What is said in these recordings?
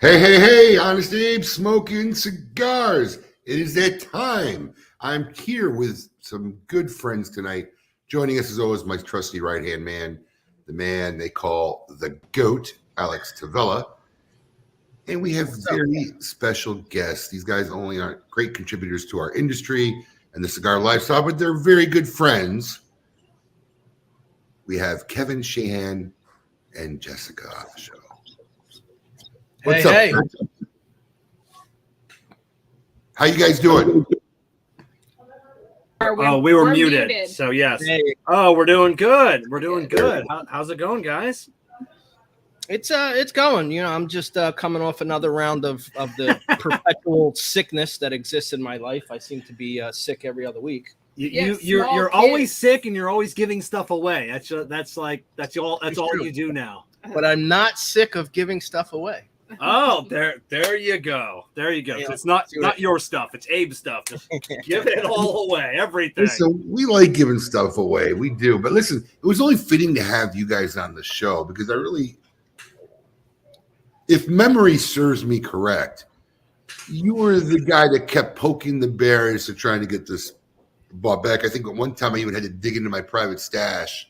Hey, hey, hey, Honest Abe smoking cigars. It is that time. I'm here with some good friends tonight. Joining us as always, my trusty right-hand man, the man they call the GOAT, Alex Tavella. And we have very special guests. These guys only aren't great contributors to our industry and the cigar lifestyle, but they're very good friends. We have Kevin Shahan and Jessica on the show. What's up? Hey. How you guys doing? We were muted. So yes. Hey. Oh, we're doing good. We're doing good. How's it going, guys? It's going. You know, I'm just coming off another round of the perpetual sickness that exists in my life. I seem to be sick every other week. You're always sick and you're always giving stuff away. That's all you do now. But I'm not sick of giving stuff away. Oh, there you go. There you go. Yeah, So it's not your stuff. It's Abe's stuff. Just give it all away. Everything. Listen, we like giving stuff away. We do. But listen, it was only fitting to have you guys on the show because if memory serves me correct, you were the guy that kept poking the bears to trying to get this bought back. I think at one time I even had to dig into my private stash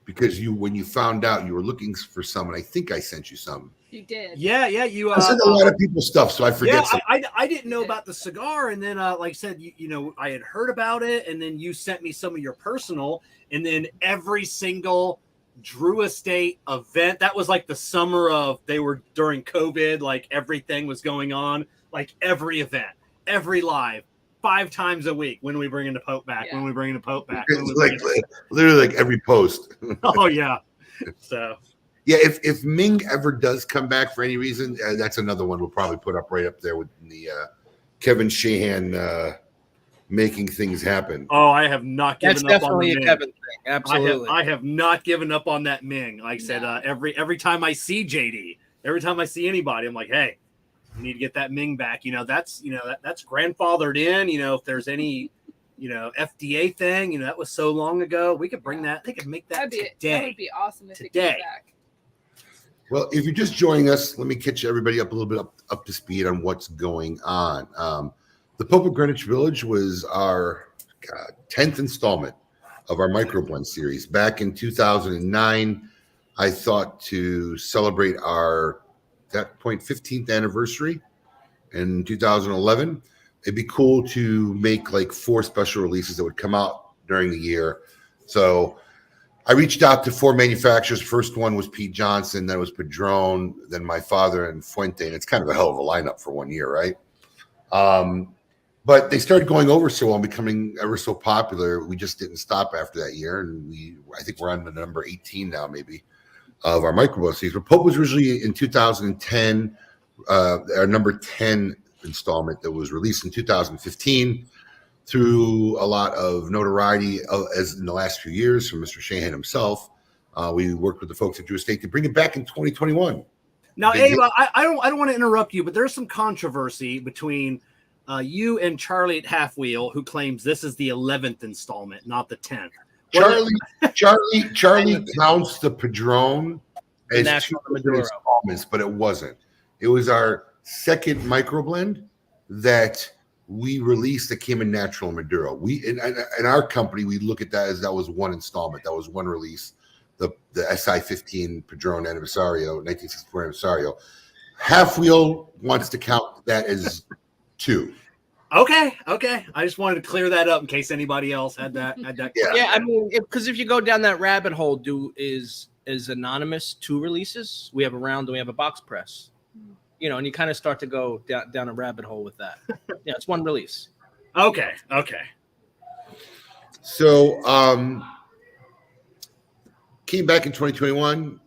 because when you found out you were looking for some, and I think I sent you some. You did. Yeah. You. I sent a lot of people's stuff, so I forget. Yeah, I didn't know about the cigar, and then like I said, you know, I had heard about it, and then you sent me some of your personal, and then every single Drew Estate event that was like the summer of they were during COVID, like everything was going on, like every event, every live. 5 times a week. When we bring in the Pope back? Yeah. When we bring in the Pope back? It's literally like every post. Oh yeah. So yeah, if Ming ever does come back for any reason, that's another one we'll probably put up right up there with the Kevin Shahan making things happen. Oh, I have not given That's up on the definitely a Ming. Kevin thing. Absolutely. I have not given up on that Ming. Like I said, every time I see JD, every time I see anybody, I'm like, hey, you need to get that Ming back. That's that's grandfathered in. If there's any FDA thing, that was so long ago. We could bring that. They could make that today. That would be awesome if it came back. Well, if you're just joining us, let me catch everybody up a little bit up to speed on what's going on. The Pope of Greenwich Village was our 10th installment of our Microblend series. Back in 2009, I thought to celebrate our, at that point, 15th anniversary in 2011. It'd be cool to make like 4 special releases that would come out during the year. So I reached out to 4 manufacturers. First one was Pete Johnson, then it was Padron, then my father and Fuente. And it's kind of a hell of a lineup for 1 year, right? But they started going over so well and becoming ever so popular. We just didn't stop after that year. And I think we're on the number 18 now, maybe, of our Microblend series. But Pope was originally in 2010, our number 10 installment that was released in 2015 through a lot of notoriety as in the last few years from Mr. Shahan himself. We worked with the folks at Drew Estate to bring it back in 2021. Now, Abe, I don't want to interrupt you, but there's some controversy between you and Charlie at Half Wheel, who claims this is the 11th installment, not the 10th. Charlie counts the Padron as 2 installments, but it wasn't. It was our second Microblend that we released that came in natural Maduro. We in our company, we look at that as that was 1 installment. That was 1 release. The SI-15 Padron Anniversario, 1964 Anniversario. Half Wheel wants to count that as 2. Okay. I just wanted to clear that up in case anybody else had that. Yeah, I mean, because if you go down that rabbit hole, is Anonymous 2 releases? We have a round and we have a box press. And you kind of start to go down a rabbit hole with that. Yeah, it's 1 release. Okay. So came back in 2021,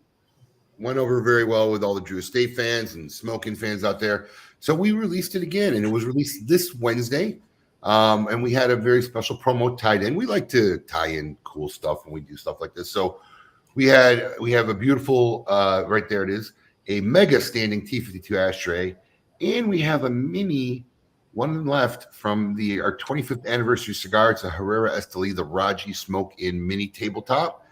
went over very well with all the Drew Estate fans and smoking fans out there. So we released it again, and it was released this Wednesday. And we had a very special promo tied in. We like to tie in cool stuff when we do stuff like this. So we have a beautiful, right there it is, a mega standing T52 ashtray, and we have a mini one left from our 25th anniversary cigar. It's a Herrera Esteli, the Raji Smoke in mini tabletop,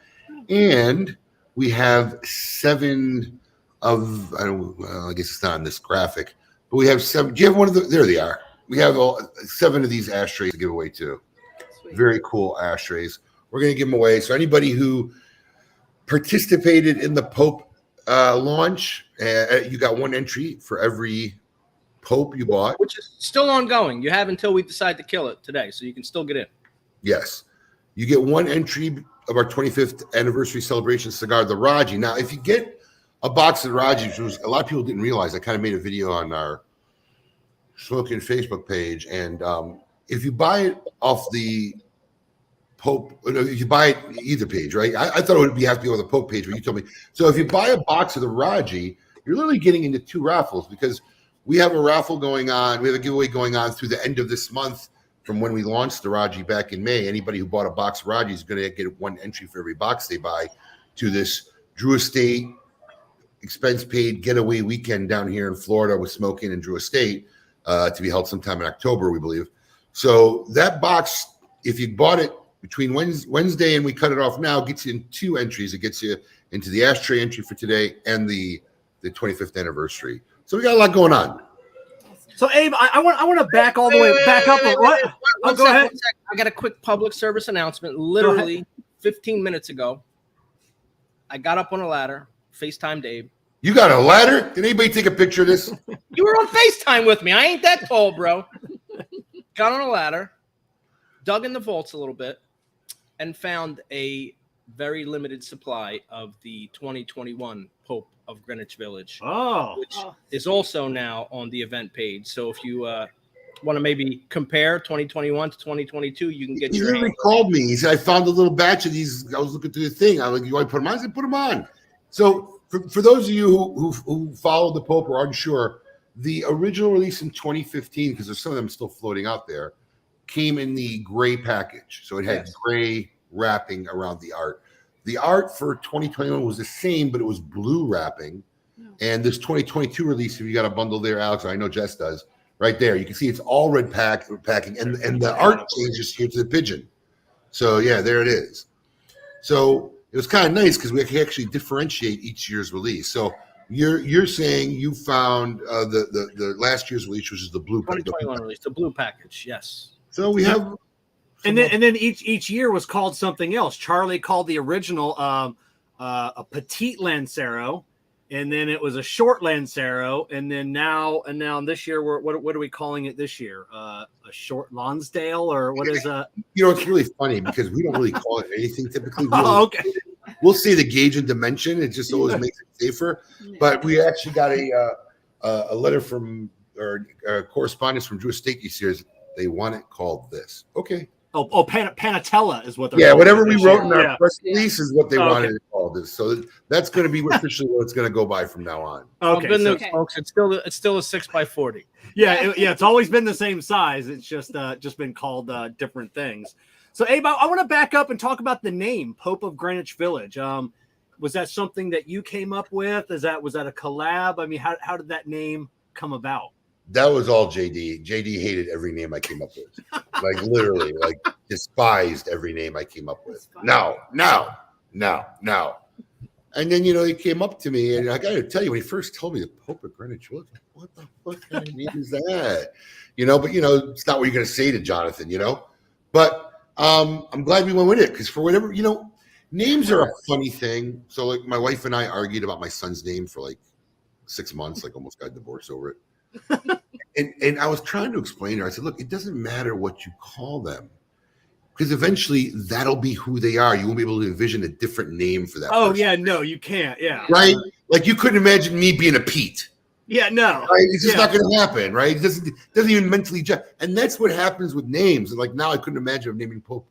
and we have 7 of I guess it's not on this graphic, but we have 7. Do you have one of the? There they are. We have 7 of these ashtrays to give away too. Sweet. Very cool ashtrays. We're going to give them away. So anybody who participated in the Pope launch, you got 1 entry for every Pope you bought, which is still ongoing. You have until we decide to kill it today, so you can still get in. Yes, you get 1 entry of our 25th anniversary celebration cigar, the Raji. Now, if you get a box of Raji, which was a lot of people didn't realize, I kind of made a video on our Smoking Facebook page, and if you buy it off the Pope, if you buy it either page, right? I thought it would have to be on the Pope page, but you told me. So if you buy a box of the Raji, you're literally getting into 2 raffles, because we have a raffle going on. We have a giveaway going on through the end of this month from when we launched the Raji back in May. Anybody who bought a box of Raji is going to get 1 entry for every box they buy to this Drew Estate expense paid getaway weekend down here in Florida with Smoking and Drew Estate to be held sometime in October, we believe. So that box, if you bought it between Wednesday and we cut it off now, gets you in 2 entries. It gets you into the ashtray entry for today and the 25th anniversary. So we got a lot going on. So Abe, I want to back all the way back up. What? Go ahead. I got a quick public service announcement. Literally 15 minutes ago, I got up on a ladder, FaceTimed Abe. You got a ladder? Did anybody take a picture of this? You were on FaceTime with me. I ain't that tall, bro. Got on a ladder, dug in the vaults a little bit, and found a very limited supply of the 2021 Pope of Greenwich Village, which is also now on the event page. So if you want to maybe compare 2021 to 2022, you can get your hands. He called me. He said, I found a little batch of these. I was looking through the thing. I'm like, you want to put them on? I said, put them on. So for those of you who followed the Pope or are unsure, the original release in 2015, because there's some of them still floating out there, came in the gray package. So it had Yes. gray wrapping around the art. The art for 2021 was the same, but it was blue wrapping. And this 2022 release, if you got a bundle there, Alex, I know Jess does, right there. You can see it's all red packing, and the art changes here to the pigeon. So yeah, there it is. So it was kind of nice because we can actually differentiate each year's release. So you're saying you found the last year's release, which is the blue 2021 release, the blue package. Yes. So we have, and then each year was called something else. Charlie called the original a petite Lancero, and then it was a short Lancero, and then now this year what are we calling it this year? A short Lonsdale, or what is it's really funny because we don't really call it anything typically. Okay. We'll say the gauge and dimension. It just always makes it safer. But we actually got a letter from or correspondence from Drew Estate this year. They want it called this. Okay. Panatella is what they're calling whatever it we wrote in our yeah. press release is what they wanted Okay. to call this. So that's going to be officially what it's going to go by from now on. Okay, Good news, Okay. folks. It's still a 6x40. Yeah, it's always been the same size. It's just been called different things. So, Abe, I want to back up and talk about the name Pope of Greenwich Village. Was that something that you came up with? Was that a collab? I mean, how did that name come about? That was all JD. JD hated every name I came up with. Like literally, like despised every name I came up with. No. And then, he came up to me, and I got to tell you, when he first told me the Pope of Greenwich Village, what the fuck kind of name is that? But it's not what you're going to say to Jonathan, But I'm glad we went with it because for whatever, names are a funny thing. So like my wife and I argued about my son's name for like 6 months, like almost got divorced over it. and I was trying to explain to her, I said, look, it doesn't matter what you call them. Because eventually that'll be who they are. You won't be able to envision a different name for that. Oh, person. yeah, no, you can't. Yeah. Right? Like you couldn't imagine me being a Pete. Yeah, no. Right? It's just not going to happen, right? It doesn't even mentally and that's what happens with names. And like now I couldn't imagine naming Pope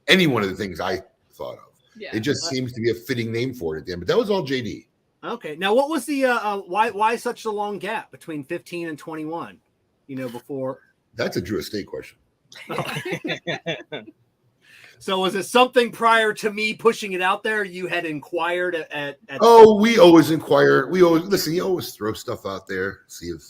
any one of the things I thought of. Yeah. It just seems to be a fitting name for it at the end. But that was all JD. Okay. Now, what was the why such a long gap between 15 and 21? Before. That's a Drew Estate question. So was it something prior to me pushing it out there? You had inquired at Oh, we always inquire. We always listen. You always throw stuff out there, see if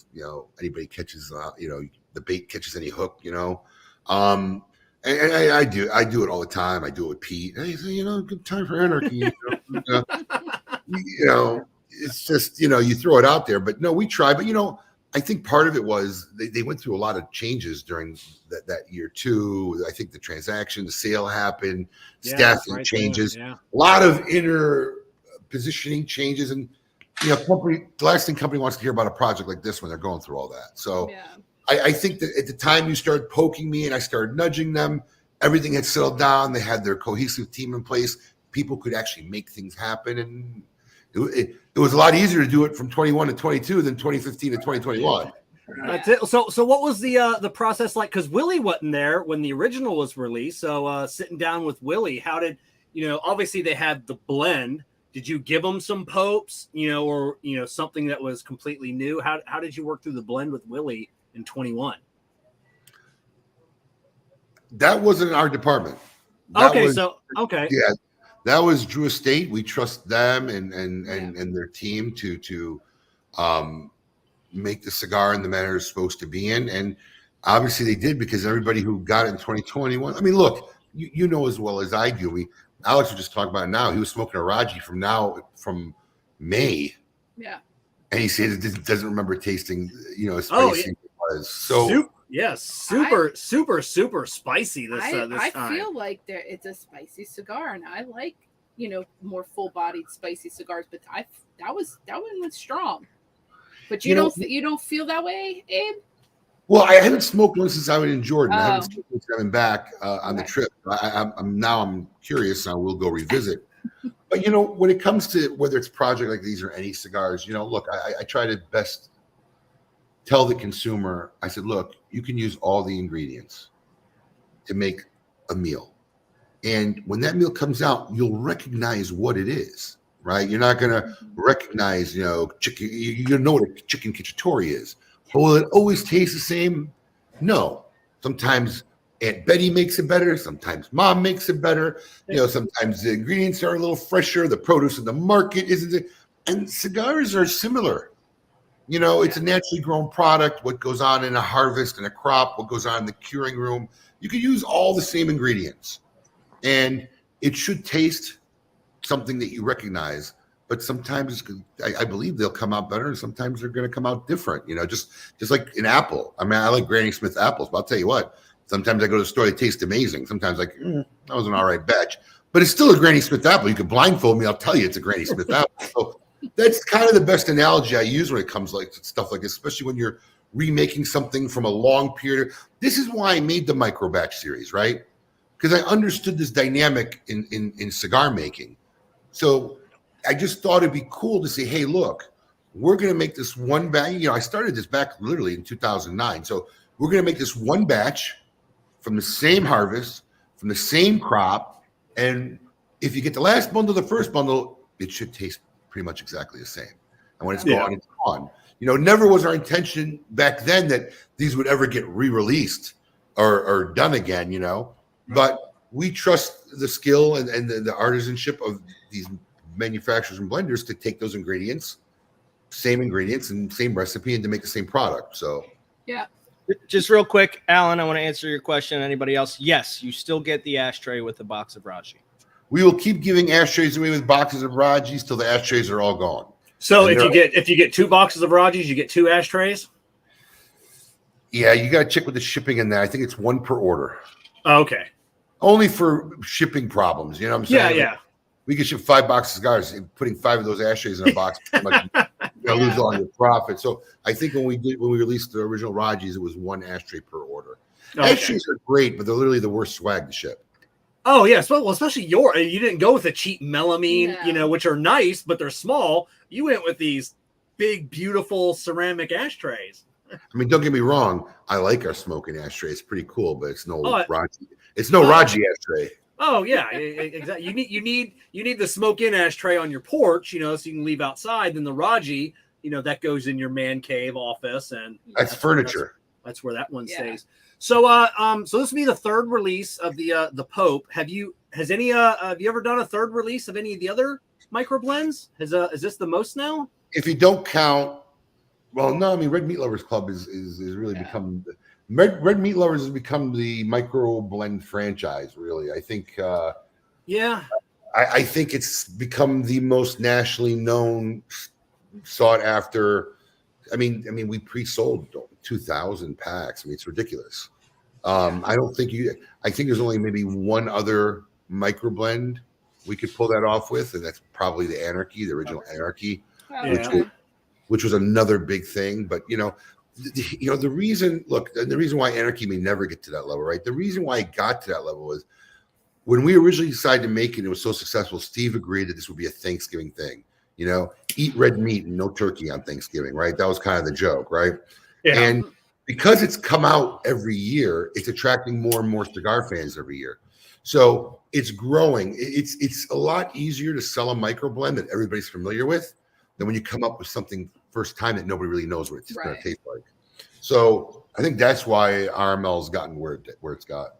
anybody catches. The bait catches any hook. And I do it all the time. I do it with Pete. Hey, so, good time for Anarchy. It's just you throw it out there. But no, we try. But I think part of it was they went through a lot of changes during that year too. I think the sale happened, staffing changes, a lot of inner positioning changes, and the last thing company wants to hear about a project like this when they're going through all that. So I think that at the time you started poking me and I started nudging them, everything had settled down. They had their cohesive team in place. People could actually make things happen, and it was a lot easier to do it from 21 to 22 than 2015 to 2021. That's it. So what was the process like? Because Willie wasn't there when the original was released. So sitting down with Willie, how did obviously they had the blend. Did you give them some popes, or something that was completely new? How did you work through the blend with Willie in 21? That wasn't our department. Okay. Yeah. That was Drew Estate. We trust them and their team to make the cigar in the manner it's supposed to be in. And obviously they did, because everybody who got it in 2021. I mean, look, you know as well as I do. Alex was just talking about it now. He was smoking a Raji from May. Yeah. And he said it doesn't remember tasting, as spicy as it was. So super spicy this time. I feel like it's a spicy cigar, and I like more full-bodied spicy cigars, but that one was strong. But you don't feel that way, Abe? Well, I haven't smoked one since I was in Jordan. I haven't smoked one since I've been back on the trip. I'm curious, and I will go revisit. But when it comes to whether it's project like these or any cigars, look, I try to best tell the consumer. I said, look, you can use all the ingredients to make a meal, and when that meal comes out, you'll recognize what it is. Right? You're not gonna recognize, chicken. You know what a chicken cacciatore is. But will it always taste the same? No. Sometimes Aunt Betty makes it better. Sometimes Mom makes it better. Sometimes the ingredients are a little fresher. The produce in the market isn't. And cigars are similar. It's a naturally grown product. What goes on in a harvest and a crop, what goes on in the curing room. You can use all the same ingredients. And it should taste something that you recognize. But sometimes I believe they'll come out better, and sometimes they're going to come out different. Just like an apple. I mean, I like Granny Smith apples, but I'll tell you what. Sometimes I go to the store, they taste amazing. Sometimes that was an all right batch, but it's still a Granny Smith apple. You can blindfold me, I'll tell you it's a Granny Smith apple. So that's kind of the best analogy I use when it comes like stuff like this, especially when you're remaking something from a long period. This is why I made the micro batch series, right? Because I understood this dynamic in cigar making. So I just thought it'd be cool to say, hey, look, we're going to make this one batch. I started this back literally in 2009. So we're going to make this one batch from the same harvest, from the same crop. And if you get the last bundle, the first bundle, it should taste pretty much exactly the same. And when it's gone, it's gone. Never was our intention back then that these would ever get re-released or done again, but we trust the skill and the artisanship of these manufacturers and blenders to take those ingredients, same ingredients and same recipe, and to make the same product. So yeah. Just real quick, Alan, I want to answer your question. Anybody else? Yes, you still get the ashtray with the box of Raji. We will keep giving ashtrays away with boxes of Rajis till the ashtrays are all gone. So if you get 2 boxes of Rajis, you get 2 ashtrays? Yeah, you got to check with the shipping in that. I think it's 1 per order. Okay. Only for shipping problems. You know what I'm saying? Yeah. We could ship 5 boxes of cigars, and putting 5 of those ashtrays in a box, you're gonna lose all your profit. So I think when we released the original Rajis, it was 1 ashtray per order. Okay. Ashtrays are great, but they're literally the worst swag to ship. Oh yes, well, especially you didn't go with the cheap melamine, which are nice, but they're small. You went with these big, beautiful ceramic ashtrays. I mean, don't get me wrong. I like our smoking ashtray. It's pretty cool, but it's no Raji. It's no Raji ashtray. Oh yeah, exactly. You need the smoke-in ashtray on your porch, so you can leave outside. Then the Raji, that goes in your man cave office, and that's furniture. That's where that one stays. So so this will be the 3rd release of the Pope. Have you ever done a 3rd release of any of the other microblends? Is this the most now? If you don't count, well, no, I mean Red Meat Lovers Club is really become Red Meat Lovers has become the Microblend franchise. Really, I think. I think it's become the most nationally known, sought after. I mean, we pre-sold 2,000 packs. I mean, it's ridiculous. I don't think I think there's only maybe one other microblend we could pull that off with, and that's probably the Anarchy, the original Anarchy, which was another big thing. But the reason why Anarchy may never get to that level, right? The reason why it got to that level was when we originally decided to make it. It was so successful. Steve agreed that this would be a Thanksgiving thing. Eat red meat and no turkey on Thanksgiving, right? That was kind of the joke, right? Yeah. And because it's come out every year, it's attracting more and more cigar fans every year. So it's growing. It's a lot easier to sell a microblend that everybody's familiar with than when you come up with something first time that nobody really knows what it's going to taste like. So I think that's why RML's gotten where it's got.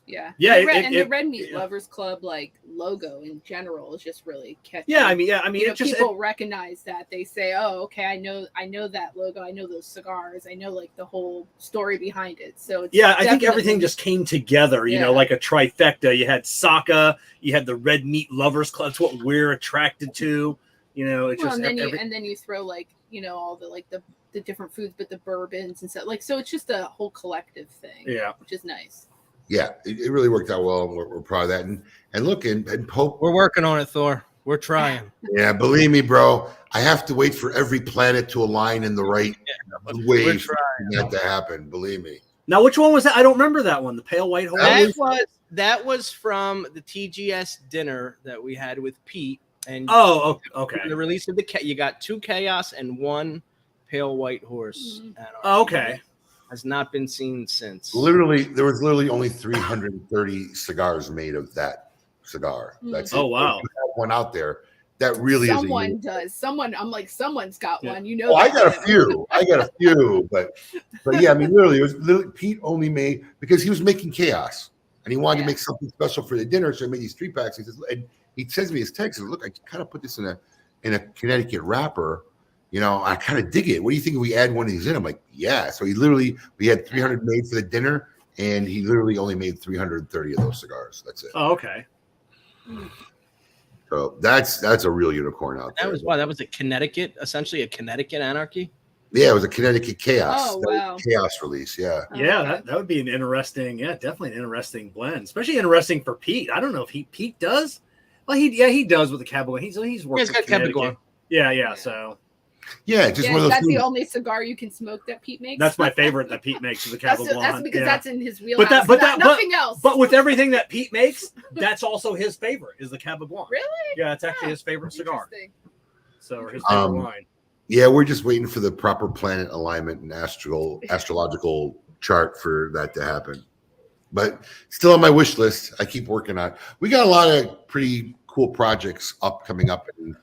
Yeah. The Red Meat Lovers Club logo in general is just really catchy. I mean, people recognize that. They say, "Oh, okay, I know that logo. I know those cigars. I know the whole story behind it." So it's I think everything just came together. Like a trifecta. You had Saka, you had the Red Meat Lovers Club. That's what we're attracted to. And then you throw all the different foods, but the bourbons and stuff. So it's just a whole collective thing. Yeah, which is nice. Yeah, it really worked out well, and we're proud of that. And look, and Pope, we're working on it, Thor. We're trying. Yeah, believe me, bro. I have to wait for every planet to align in the right way for that to happen. Believe me. Now, which one was that? I don't remember that one. The pale white horse. That was from the TGS dinner that we had with Pete. And okay. The release of you got 2 Chaos and 1 pale white horse. Okay. Has not been seen since. There was only 330 cigars made of that cigar. That's wow. One out there, that really someone is. does. Someone, I'm like, someone's got Yeah. one. You know. Oh, I that, got a Kevin. few. But yeah, I mean, literally, Pete only made because he was making chaos and he wanted to make something special for the dinner. So he made these 3-packs. He says, and he sends me his text. He says, look, I kind of put this in a Connecticut wrapper. You know, I kind of dig it. What do you think if we add one of these in? I'm like, yeah. So we had 300 made for the dinner, and he literally only made 330 of those cigars. That's it. Oh, okay. So that's a real unicorn out there. That was why that was a Connecticut, essentially a Connecticut Anarchy. Yeah, it was a Connecticut Chaos. Oh, wow. Chaos release. Yeah. Yeah, Okay. that would be an interesting, definitely an interesting blend, especially interesting for Pete. I don't know if Pete does. Well, he does with the Cabo. He's worked He's got with Connecticut. Capricorn. Yeah. So Yeah, just Yeah, one of those that's the things. only cigar you can smoke that Pete makes. that's my favorite that Pete makes is the Cabo Blanc. That's because yeah. that's in his wheelhouse. Nothing else. But with everything that Pete makes, that's also his favorite is the Cabo Blanc. Really? Yeah, it's actually his favorite cigar. Interesting. So or his favorite wine. Yeah, we're just waiting for the proper planet alignment and astrological chart for that to happen. But still on my wish list, I keep working on it. We got a lot of pretty cool projects coming up in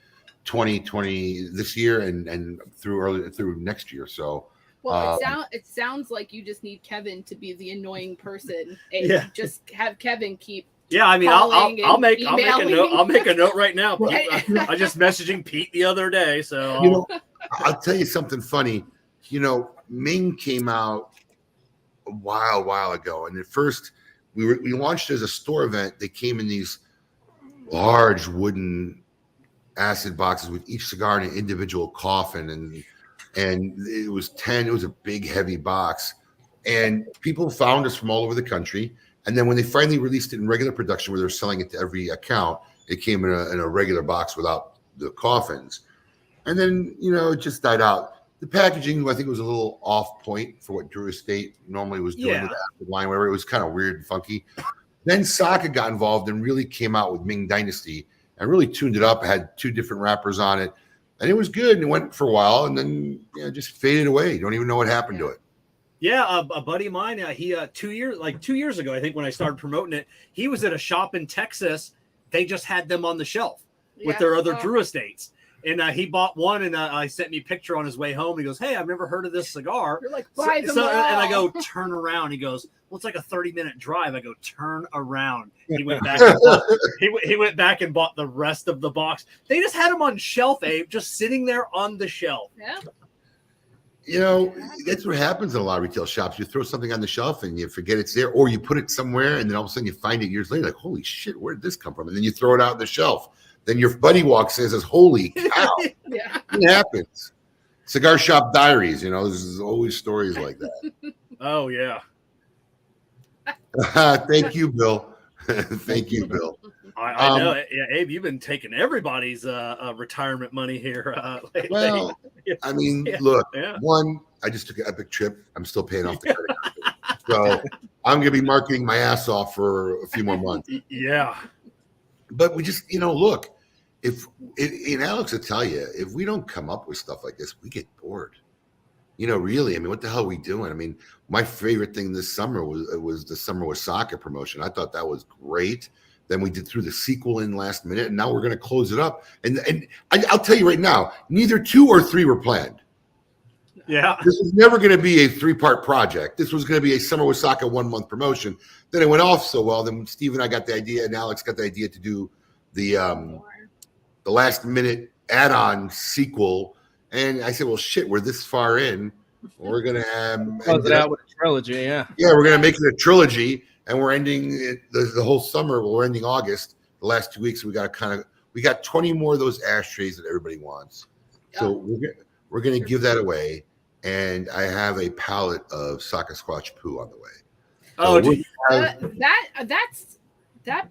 2020 this year and through next year. So Well, it sounds like you just need Kevin to be the annoying person, and Yeah. just have Kevin keep. Yeah, I mean, calling I'll and make a note. emailing. I'll make a note right now. Pete. Right. I just messaging Pete the other day, so you know, I'll tell you something funny. You know, Ming came out a while ago, and at first we launched as a store event. They came in these large wooden acid boxes with each cigar in an individual coffin, and it was a big heavy box, and people found us from all over the country. And then when they finally released it in regular production, where they're selling it to every account, it came in a regular box without the coffins. And then, you know, it just died out. The packaging, I think, was a little off point for what Drew Estate normally was doing with the acid line, where it was kind of weird and funky. Then Saka got involved and really came out with Ming Dynasty and really tuned it up. It had 2 different wrappers on it, and it was good. And it went for a while, and then just faded away. You don't even know what happened to it. yeah, a buddy of mine, he 2 years ago, I think when I started promoting it, he was at a shop in Texas. They just had them on the shelf with their other Drew Estates. And he bought one, and I sent me a picture on his way home. He goes, "Hey, I've never heard of this cigar." You're like, buy them all. And I go, "Turn around." He goes, "Well, it's like a 30-minute drive." I go, "Turn around." He went back. He went back and bought the rest of the box. They just had them on shelf, Abe, just sitting there on the shelf. Yeah. You know, that's what happens in a lot of retail shops. You throw something on the shelf and you forget it's there, or you put it somewhere and then all of a sudden you find it years later, like, holy shit, where did this come from? And then you throw it out on the shelf. Then your buddy walks in and says, holy cow. Yeah. It happens. Cigar shop diaries, you know, there's always stories like that. Oh yeah. Thank you, Bill. Thank you, Bill. I know. Yeah, Abe, you've been taking everybody's retirement money here lately. Well, I mean, look, one, I just took an epic trip. I'm still paying off the credit card. So I'm going to be marketing my ass off for a few more months. Yeah. But we just, you know, look, and Alex will tell you, if we don't come up with stuff like this, we get bored. You know, really, I mean, what the hell are we doing? I mean, my favorite thing this summer was the Summer with Soccer promotion. I thought that was great. Then we threw the sequel in last minute, and now we're going to close it up. And I'll tell you right now, neither 2 or 3 were planned. Yeah. This was never going to be a 3-part project. This was going to be a Summer with Soccer 1-month promotion. Then it went off so well. Then Steve and I got the idea, and Alex got the idea to do the last minute add-on sequel. And I said, well, shit, we're this far in. We're going to close it out with a trilogy, yeah. Yeah, we're going to make it a trilogy, and we're ending it, the whole summer. Well, we're ending August. The last 2 weeks, we got 20 more of those ashtrays that everybody wants. So we're going to give that away. And I have a pallet of Saka Squatch poo on the way. Oh, that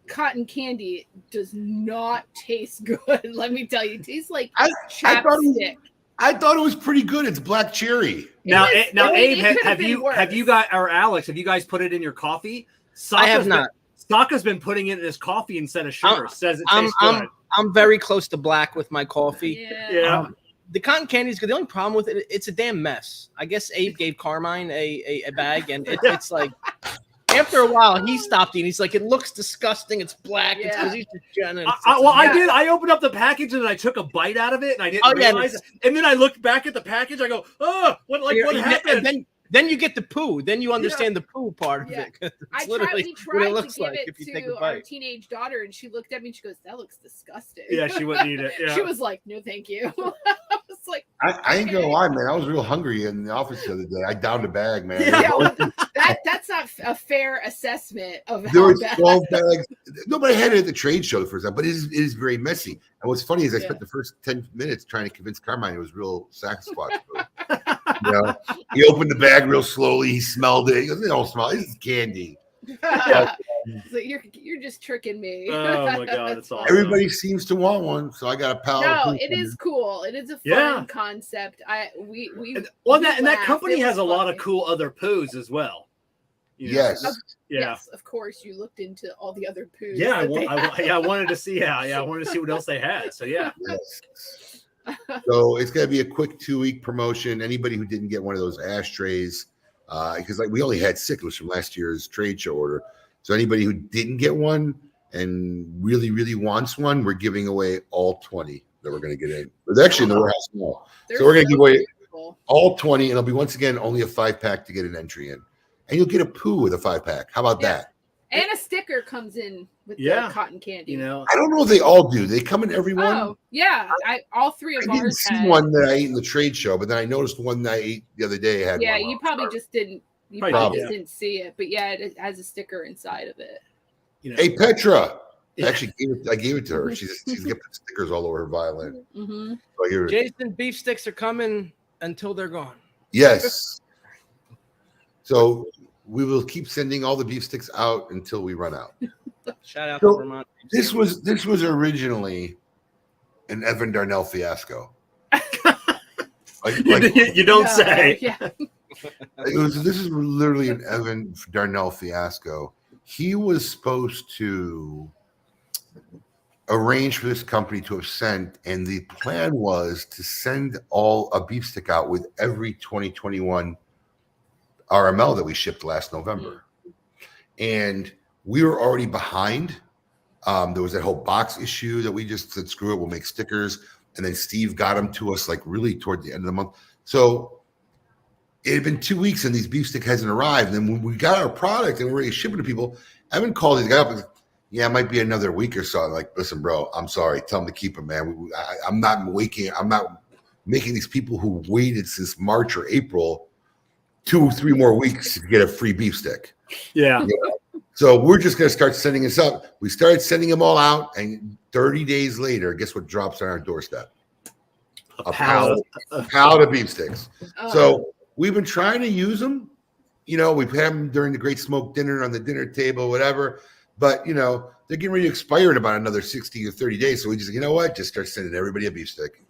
cotton candy does not taste good. Let me tell you, it tastes like chapstick. I thought it was pretty good. It's black cherry. Now, Abe, have you guys, or Alex, have you guys put it in your coffee? I have not. Saka's been putting it in his coffee instead of sugar. Says it tastes good. I'm very close to black with my coffee. Yeah. The cotton candy is good. The only problem with it, it's a damn mess. I guess Abe gave Carmine a bag, and it's like After a while, he stopped eating. He's like, it looks disgusting. It's black. It's Yeah. because he's just Jenna. I did. I opened up the package and I took a bite out of it and I didn't realize it. And then I looked back at the package. I go, oh, what happened? And then you get the poo. Then you understand the poo part of it. It's literally we what tried it looks to give like it if you take a to our bite. teenage daughter, and she looked at me and she goes, "That looks disgusting." Yeah, she wouldn't eat it. Yeah. She was like, "No, thank you." I was like, I ain't gonna lie, man. I was real hungry in the office the other day. I downed a bag, man. Yeah. well, that's not a fair assessment of There how was bad. 12 bags. Nobody had it at the trade show the first time, but it is very messy. And what's funny is I spent the first 10 minutes trying to convince Carmine it was real Sasquatch food. You know, he opened the bag real slowly. He smelled it. He goes, "They don't smell. This is candy." So you're just tricking me. Oh my god, it's awesome. Everybody seems to want one, so I got a pal. No, it is cool. It is a fun concept. That company has a lot of cool other poos as well. You know? Yes. Yes, of course. You looked into all the other poos. Yeah, I wanted to see. I wanted to see what else they had. So yeah. Yes. So it's going to be a quick 2-week promotion. Anybody who didn't get one of those ashtrays, because we only had 6 from last year's trade show order. So anybody who didn't get one and really, really wants one, we're giving away all 20 that we're going to get in. It's actually in the warehouse now. So we're going to give away all 20, and it'll be once again only a 5-pack to get an entry in. And you'll get a poo with a 5-pack. How about that? And a sticker comes in with the cotton candy. You know, I don't know if they all do. They come in every one. Oh, yeah. All 3 of I didn't ours see had. one that I ate in the trade show, but then I noticed the one that I ate the other day had Yeah, one. you probably just didn't. You probably just didn't see it, but yeah, it has a sticker inside of it. You know. Hey, Petra. I actually gave it to her. She's got stickers all over her violin. Mm-hmm. So I gave her, Jason, beef sticks are coming until they're gone. yes. So we will keep sending all the beef sticks out until we run out. Shout out So, to Vermont. This was originally an Evan Darnell fiasco. You don't say. Yeah. This is literally an Evan Darnell fiasco. He was supposed to arrange for this company to have sent, and the plan was to send a beef stick out with every 2021 RML that we shipped last November. And we were already behind. There was that whole box issue that we just said, screw it, we'll make stickers. And then Steve got them to us like really toward the end of the month. So it had been 2 weeks and these beef stick hasn't arrived. And then when we got our product and we're ready to ship it to people, Evan called these guys up and said, yeah, it might be another week or so. I'm like, listen, bro, I'm sorry. Tell them to keep them, man. I'm not making these people who waited since March or April 2 or 3 more weeks to get a free beef stick. Yeah. You know? So we're just going to start sending this out. We started sending them all out, and 30 days later, guess what drops on our doorstep? A pound of beef sticks. So we've been trying to use them. You know, we've had them during the Great Smoke Dinner on the dinner table, whatever. But, you know, they're getting ready to expire in about another 60 or 30 days. So we just, you know what? Just start sending everybody a beef stick.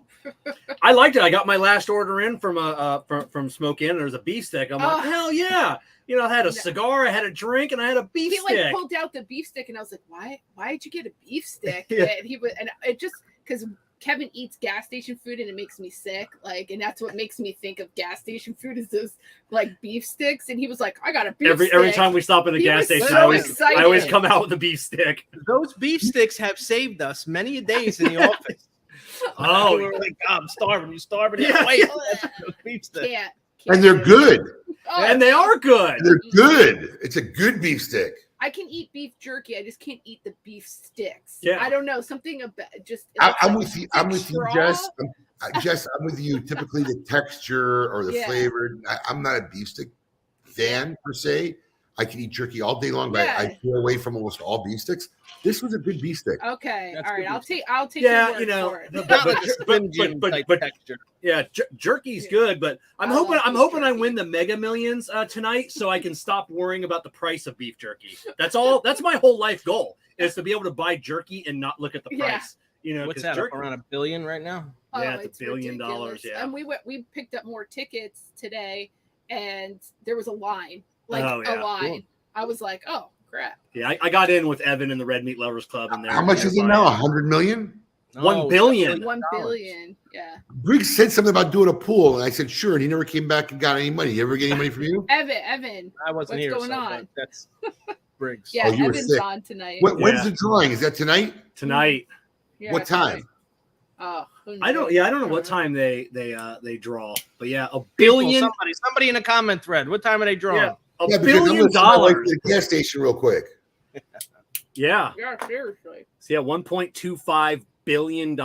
I liked it. I got my last order in from Smoke Inn. There was a beef stick. I'm like, hell yeah. You know, I had a cigar, I had a drink, and I had a beef stick. He pulled out the beef stick, and I was like, why did you get a beef stick? Yeah. And it just because Kevin eats gas station food and it makes me sick. And that's what makes me think of gas station food is those beef sticks. And he was like, I got a beef stick. Every time we stop in a gas station, so I always come out with a beef stick. Those beef sticks have saved us many a days in the office. Oh, we were like, God, I'm starving. You starving? Yeah. Wait, those beef sticks. Can't And they're good. And they are good. They're good. It's a good beef stick. I can eat beef jerky. I just can't eat the beef sticks. Yeah. I don't know. Something about just. I'm with you. I'm with you, Jess. Jess, I'm with you. Typically, the texture or the flavor. I'm not a beef stick fan per se. I can eat jerky all day long, but I stay away from almost all beef sticks. This was a good beef stick. Okay, That's all right. good. I'll take. Yeah, your word you know, for it. Not like a Slim Jim type texture. Yeah, jerky's good, but I'm I hoping love beef I jerky. win the Mega Millions tonight, so I can stop worrying about the price of beef jerky. That's all. That's my whole life goal is to be able to buy jerky and not look at the price. You know, What's that? jerky, Up around $1 billion right now? Yeah, it's $1 billion. ridiculous. Yeah, And we picked up more tickets today, and there was a line, a line. Cool. I was like, oh crap. yeah. I got in with Evan in the Red Meat Lovers Club, and How much is it now? 100 million? $1 billion. 1 billion. Yeah. Briggs said something about doing a pool, and I said sure, and he never came back and got any money. You ever get any money from you? Evan. I wasn't What's here. going so on? That's Briggs. Yeah, Oh, you were Evan's sick. on tonight. When's the drawing? Is that tonight? Tonight. Yeah, What tonight. time? Oh, who I don't. knows? Yeah, I don't know what time they draw. But yeah, $1 billion. Somebody in a comment thread. What time are they drawing? Yeah, $1 Yeah, because I'm billion. gonna see my wife at the gas station real quick. Yeah. Yeah, seriously. So yeah, $1.25 billion.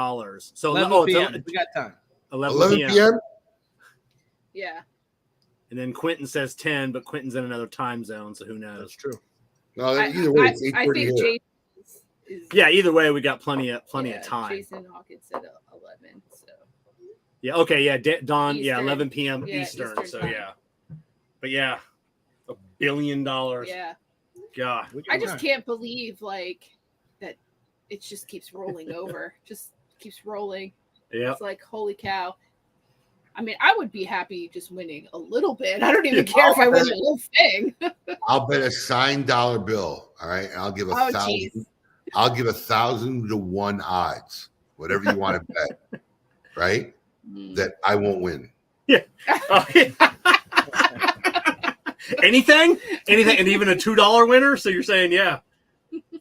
So 11 p.m. We got time. 11 p.m. p.m. Yeah. And then Quentin says 10, but Quentin's in another time zone, so who knows? That's true. No, either way, it's I 8:30 think here. Jason is Yeah, either way, we got plenty of time. Jason Hawkins said 11. So Yeah. Okay. Yeah. Dawn. Yeah. Eastern. 11 p.m. Yeah, Eastern. Eastern So time. yeah. But yeah, $1 billion. yeah. God. I just can't believe like that it just keeps rolling over. Just keeps rolling. Yeah. It's like holy cow. I mean, I would be happy just winning a little bit. I don't even care if I win the whole thing. I'll bet a signed dollar bill. All right, and I'll give Oh, 1,000. geez. I'll give 1,000 to 1 odds, whatever you want to bet. Right, that I won't win. Oh, yeah. Anything, and even a $2 winner. So you're saying, yeah,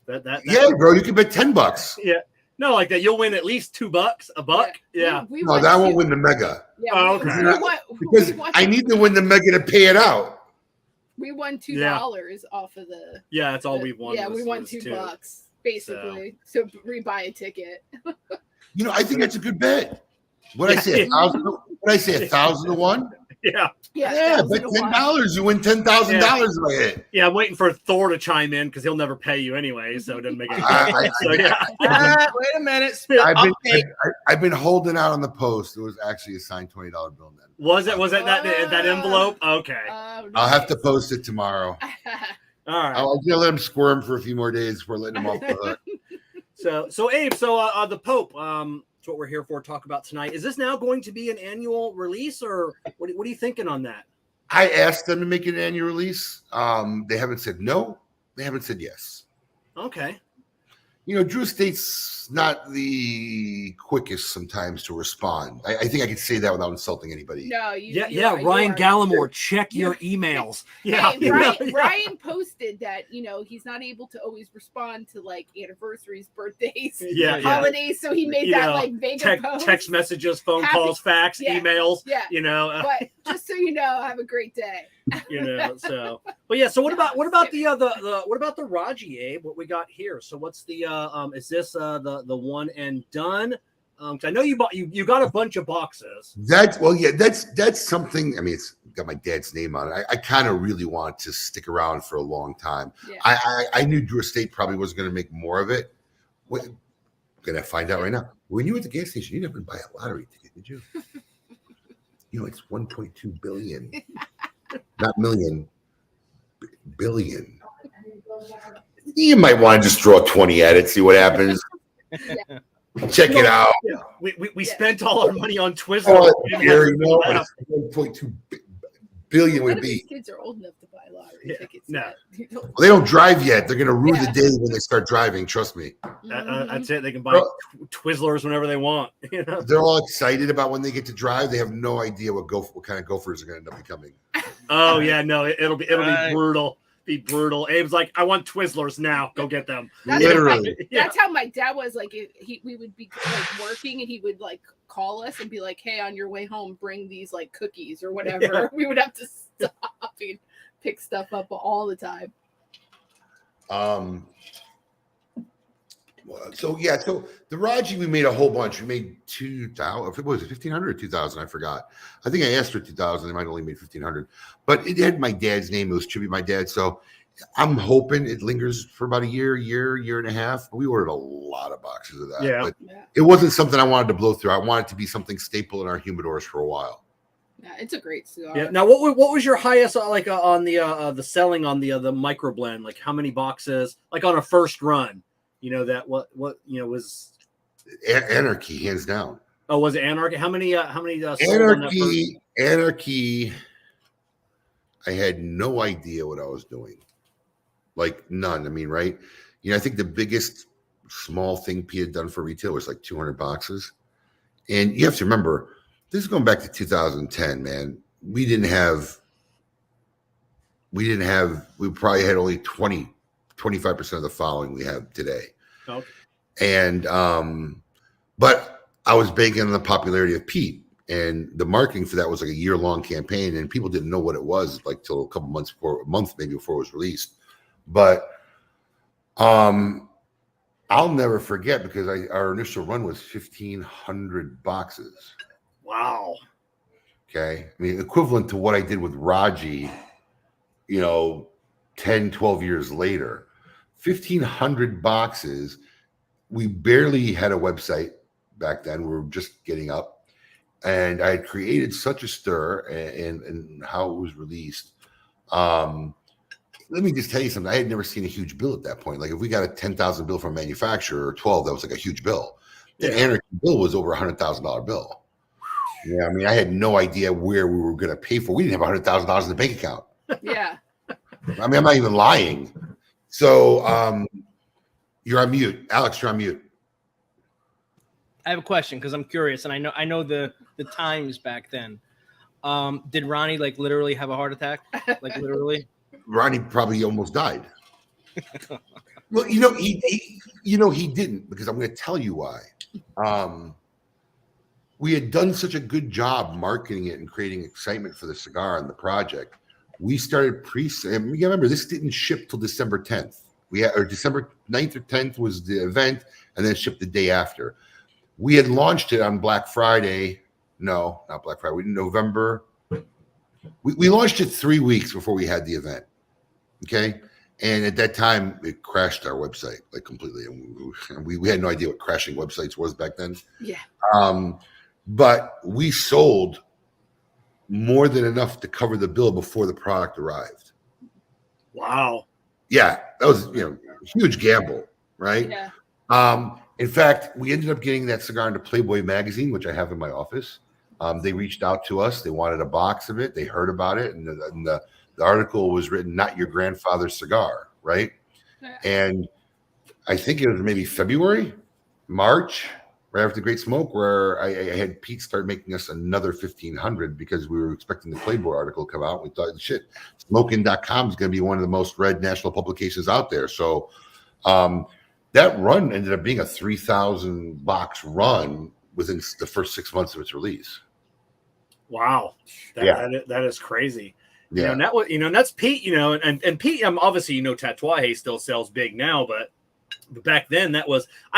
that Yeah, bro, you can bet $10. yeah. No, like that. You'll win at least $2, a buck. Yeah. We No, won that won't two- win the mega Yeah, Oh, we- okay. because we won, I need to win the mega to pay it out. we won $2 off of the. Yeah. That's all we've won. Yeah, we won was $2 basically. So rebuy a ticket. You know, I think that's a good bet. What I Yeah. say, 1,000? What I say, 1,000 to 1? Yeah. Yeah, bet $10. You win $10,000 if I hit. Yeah. I'm waiting for Thor to chime in because he'll never pay you anyway. So it doesn't make any I- sense. So yeah. Wait a minute. I've been holding out on the post. It was actually a signed $20 bill then. Was it that envelope? Okay. I'll have to post it tomorrow. All right. I'll let him squirm for a few more days before letting him off the hook. So Abe, the Pope, that's what we're here for. Talk about tonight. Is this now going to be an annual release, or what are you thinking on that? I asked them to make an annual release. They haven't said no. They haven't said yes. Okay. You know, Drew Estate's not the quickest sometimes to respond. I think I could say that without insulting anybody. No, Ryan Gallimore, check your emails. Yeah. Hey, Ryan posted that he's not able to always respond to like anniversaries, birthdays, holidays, so he made that like Vega post. Text messages, phone calls, fax, emails. Yeah. But just so you know, have a great day. So but yeah, so what about the Raji, Abe? What we got here? So what's the is this the one and done? 'Cause I know you got a bunch of boxes. That's something. I mean, it's got my dad's name on it. I kind of really want to stick around for a long time. Yeah. I knew Drew Estate probably wasn't going to make more of it. I'm gonna find out right now. When you were at the gas station, you didn't buy a lottery ticket, did you? It's 1.2 billion. Not million, billion. You might want to just throw 20 at it, see what happens. Check it out. Yeah. We spent all our money on Twizzlers. Oh, Gary, no, 1.2 billion would None of these be. kids are old enough to buy lottery tickets. No. Yet. Well, they don't drive yet. They're going to rue the day when they start driving. Trust me. That's it. They can buy Twizzlers whenever they want. They're all excited about when they get to drive. They have no idea what kind of gophers are going to end up becoming. Oh yeah, no, it'll be brutal. Be brutal. Abe's like, I want Twizzlers now. Go get them. Literally. That's how my dad was. Like, we would be like working, and he would like call us and be like, "Hey, on your way home, bring these like cookies or whatever." Yeah. We would have to stop and pick stuff up all the time. So the Raji, we made a whole bunch. We made 2,000. If it was 1,500 or 2,000, I forgot. I think I asked for 2,000. They might only made 1,500, but it had my dad's name. It was tribute to my dad. So I'm hoping it lingers for about a year and a half. We ordered a lot of boxes of that, but it wasn't something I wanted to blow through. I wanted it to be something staple in our humidors for a while. Yeah, it's a great cigar. Yeah. Now, what was your highest on the selling on the microblend? Like how many boxes? Like on a first run? That what was Anarchy, hands down. Oh, was it Anarchy? How many Anarchy. I had no idea what I was doing. Like none. I mean, right? I think the biggest small thing Pete had done for retail was like 200 boxes. And you have to remember, this is going back to 2010, man. We probably had only 25% of the following we have today. Okay. And, but I was banking on the popularity of Pete, and the marketing for that was like a year-long campaign, and people didn't know what it was like till a couple months before, a month maybe before it was released. But I'll never forget, because our initial run was 1,500 boxes. Wow. Okay. I mean, equivalent to what I did with Raji, 10, 12 years later. 1,500 boxes. We barely had a website back then. We were just getting up. And I had created such a stir and how it was released. Let me just tell you something. I had never seen a huge bill at that point. Like if we got a 10,000 bill from a manufacturer or 12, that was like a huge bill. The Anarchy bill was over $100,000 bill. Yeah, I mean, I had no idea where we were going to pay for. We didn't have $100,000 in the bank account. Yeah. I mean, I'm not even lying. So you're on mute. Alex, you're on mute. I have a question because I'm curious, and I know the times back then. Did Ronnie like literally have a heart attack? Like literally? Ronnie probably almost died. Well, he didn't, because I'm going to tell you why. We had done such a good job marketing it and creating excitement for the cigar and the project. We started remember, this didn't ship till December 10th. Or December 9th or 10th was the event, and then it shipped the day after. We had launched it on Black Friday. No, not Black Friday. November. We launched it 3 weeks before we had the event. Okay. And at that time, it crashed our website like completely. And we had no idea what crashing websites was back then. Yeah. But we sold more than enough to cover the bill before the product arrived. Wow. Yeah. That was, a huge gamble, right? Yeah. In fact, we ended up getting that cigar into Playboy magazine, which I have in my office. They reached out to us. They wanted a box of it. They heard about it. And the article was written, "Not Your Grandfather's Cigar," right? Yeah. And I think it was maybe February, March, right after the Great Smoke, where I had Pete start making us another 1,500 because we were expecting the Playboy article to come out. We thought, shit, smoking.com is going to be one of the most read national publications out there. So that run ended up being a 3,000 box run within the first 6 months of its release. Wow. That is crazy. Yeah. That's Pete, and Pete, obviously, Tatuaje still sells big now, but back then I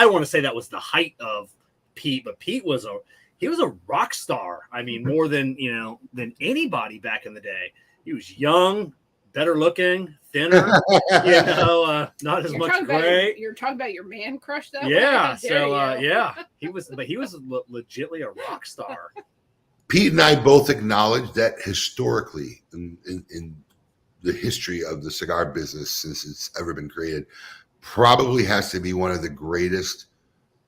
don't want to say that was the height of Pete, but Pete was a rock star. I mean, more than anybody back in the day. He was young, better looking, thinner, not as much gray. You're talking about your man crush, though. Yeah. So he was legitly a rock star. Pete and I both acknowledge that historically, in the history of the cigar business since it's ever been created, probably has to be one of the greatest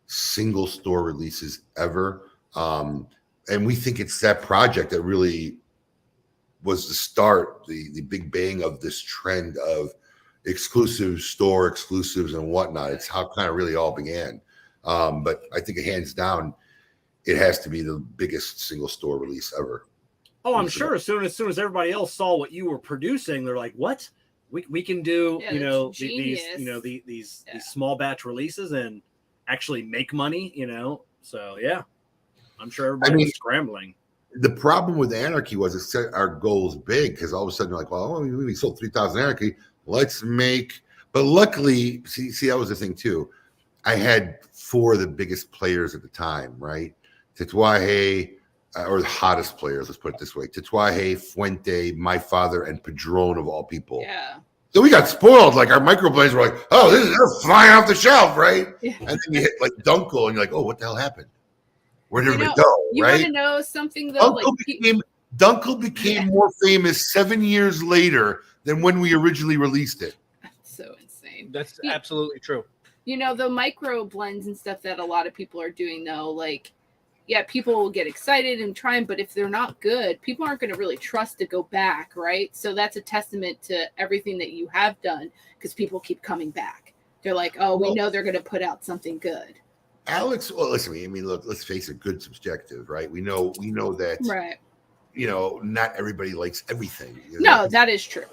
single store releases ever. And we think it's that project that really was the start, the big bang of this trend of exclusive store exclusives and whatnot. It's how kind of really all began. But I think hands down, it has to be the biggest single store release ever. Oh, I'm sure as soon as everybody else saw what you were producing, they're like, what? We can do, these small batch releases and actually make money, So yeah, I'm sure everybody was scrambling. The problem with Anarchy was it set our goals big, because all of a sudden you're like, well, we sold 3,000 Anarchy. Let's make, but luckily, see, that was the thing too. I had 4 of the biggest players at the time, right? Tatuaje, or the hottest players, let's put it this way: Tatuaje, Fuente, my father, and Padron, of all people. Yeah. So we got spoiled. Like our microblends were like, oh, they're flying off the shelf, right? Yeah. And then you hit like Dunkel, and you're like, oh, what the hell happened? Where did it go? You right? want to know something though? Dunkel became more famous 7 years later than when we originally released it. That's so insane. That's absolutely true. The micro blends and stuff that a lot of people are doing though, people will get excited and try them, but if they're not good, people aren't going to really trust to go back, right? So that's a testament to everything that you have done, because people keep coming back. They're like, oh, we Well- know they're going to put out something good. Alex, well, listen, I mean, look, let's face it, good subjective, right? We know that, Right. not everybody likes everything. No, that is true.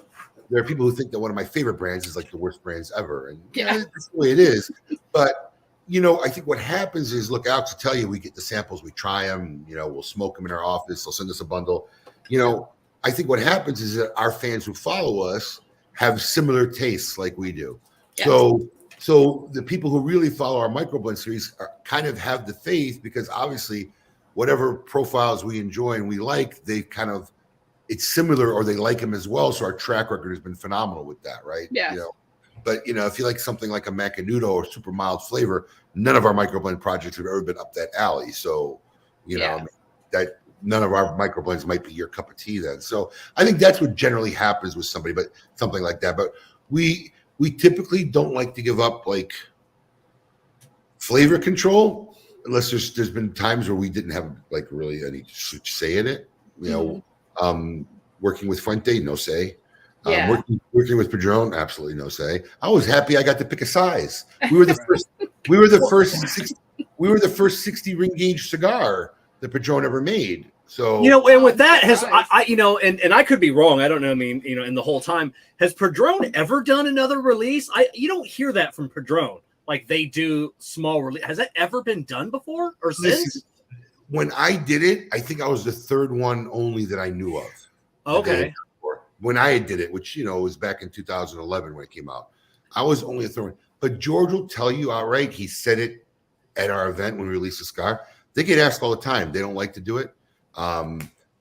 There are people who think that one of my favorite brands is like the worst brands ever. And Yeah. that's the way it is. But, I think what happens is, look, Alex will tell you, we get the samples, we try them, we'll smoke them in our office. They'll send us a bundle. I think what happens is that our fans who follow us have similar tastes like we do. Yes. So the people who really follow our Microblend series kind of have the faith, because obviously whatever profiles we enjoy and we like, it's similar, or they like them as well. So our track record has been phenomenal with that, right? Yes. But if you like something like a Macanudo or super mild flavor, none of our Microblend projects have ever been up that alley. So, that none of our Microblends might be your cup of tea then. So I think that's what generally happens with somebody, but something like that. But we typically don't like to give up like flavor control unless there's been times where we didn't have like really any say in it. Working with Fuente, no say. Yeah. Working with Padron, absolutely no say. I was happy I got to pick a size. We were the first. We were the first 60 ring gauge cigar that Padron ever made. So and with that and I could be wrong. I don't know. I mean, in the whole time, has Padron ever done another release? You don't hear that from Padron. Like they do small release. Has that ever been done before or since? When I did it, I think I was the third one only that I knew of. Okay. When I did it, which was back in 2011 when it came out, I was only a third one. But George will tell you outright. He said it at our event when we released the cigar. They get asked all the time. They don't like to do it.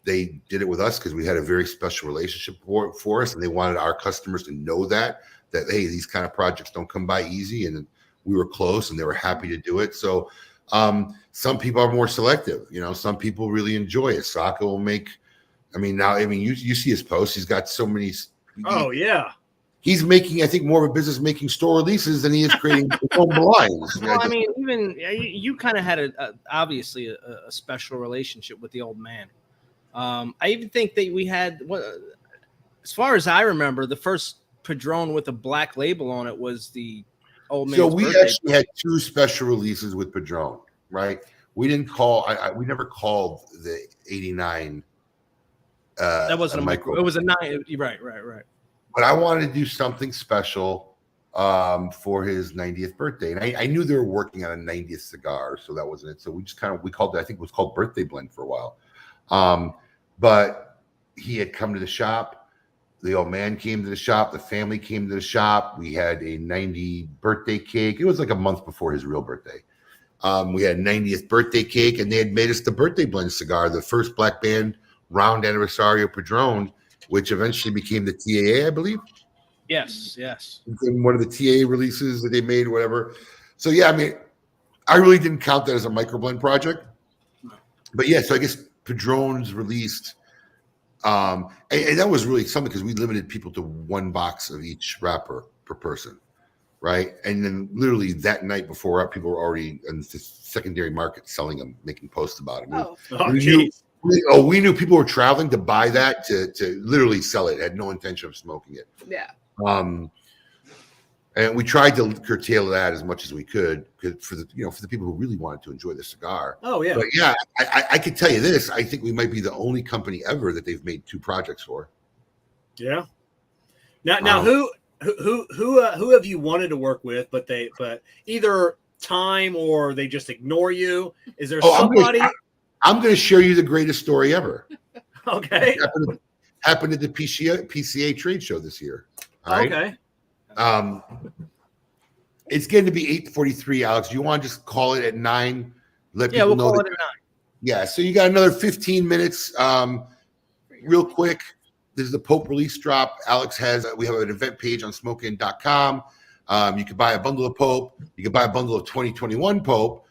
They did it with us because we had a very special relationship for us, and they wanted our customers to know that hey, these kind of projects don't come by easy, and we were close, and they were happy to do it. So some people are more selective. Some people really enjoy it. Saka will make. You see his posts. He's got so many. Oh yeah. He's making, I think, more of a business making store releases than he is creating home lines. Well, even you kind of had obviously a special relationship with the old man. I even think that we had, as far as I remember, the first Padron with a black label on it was the old man's So we birthday. actually had two special releases with Padron, right? We didn't call. We never called the '89. That wasn't a micro. It was a 9. Right. But I wanted to do something special for his 90th birthday, and I knew they were working on a 90th cigar, so that wasn't it. So we just we called it. I think it was called Birthday Blend for a while. But he had come to the shop. The old man came to the shop. The family came to the shop. We had a 90 birthday cake. It was like a month before his real birthday. We had a 90th birthday cake, and they had made us the Birthday Blend cigar, the first Black Band Round Anniversario Padron, which eventually became the TAA, I believe. Yes. One of the TA releases that they made, whatever. So yeah, I really didn't count that as a Microblend project. But yeah, so I guess Padron's released, and that was really something because we limited people to one box of each wrapper per person, right? And then literally that night before, people were already in the secondary market selling them, making posts about them. We knew people were traveling to buy that to literally sell it. Had no intention of smoking it. Yeah. And we tried to curtail that as much as we could for the people who really wanted to enjoy the cigar. Oh yeah. But yeah, I could tell you this. I think we might be the only company ever that they've made two projects for. Yeah. Now who have you wanted to work with, but either time or they just ignore you? Is there somebody? I'm going to share you the greatest story ever. Okay. Happened at the PCA trade show this year. All right? Okay. It's getting to be 8:43, Alex. Do you want to just call it at 9? Let people We'll know call it at 9. Yeah. So you got another 15 minutes. Real quick. This is the Pope release drop. Alex we have an event page on smokein.com. You could buy a bundle of Pope. You could buy a bundle of 2021 Pope.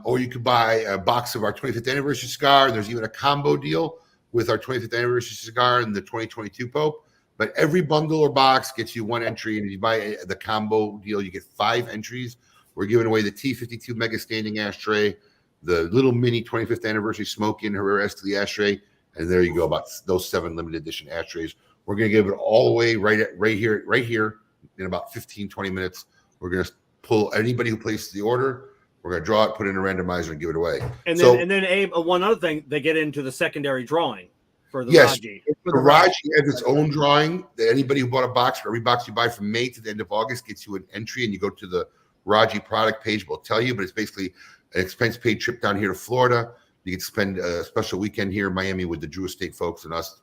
Or you could buy a box of our 25th anniversary cigar. There's even a combo deal with our 25th anniversary cigar and the 2022 Pope. But every bundle or box gets you one entry, and if you buy the combo deal, you get 5 entries. We're giving away the T52 Mega Standing Ashtray, the little mini 25th anniversary Smoke-In Herrera Esteli Ashtray, and there you go, about those 7 limited edition ashtrays. We're going to give it all away right here in about 15, 20 minutes. We're going to pull anybody who places the order. We're going to draw it, put it in a randomizer, and give it away. And so, then Abe, one other thing, they get into the secondary drawing for the yes, Raji. the Raji has its own drawing. Anybody who bought a box, for every box you buy from May to the end of August gets you an entry, and you go to the Raji product page. We'll tell you, but it's basically an expense-paid trip down here to Florida. You can spend a special weekend here in Miami with the Drew Estate folks and us,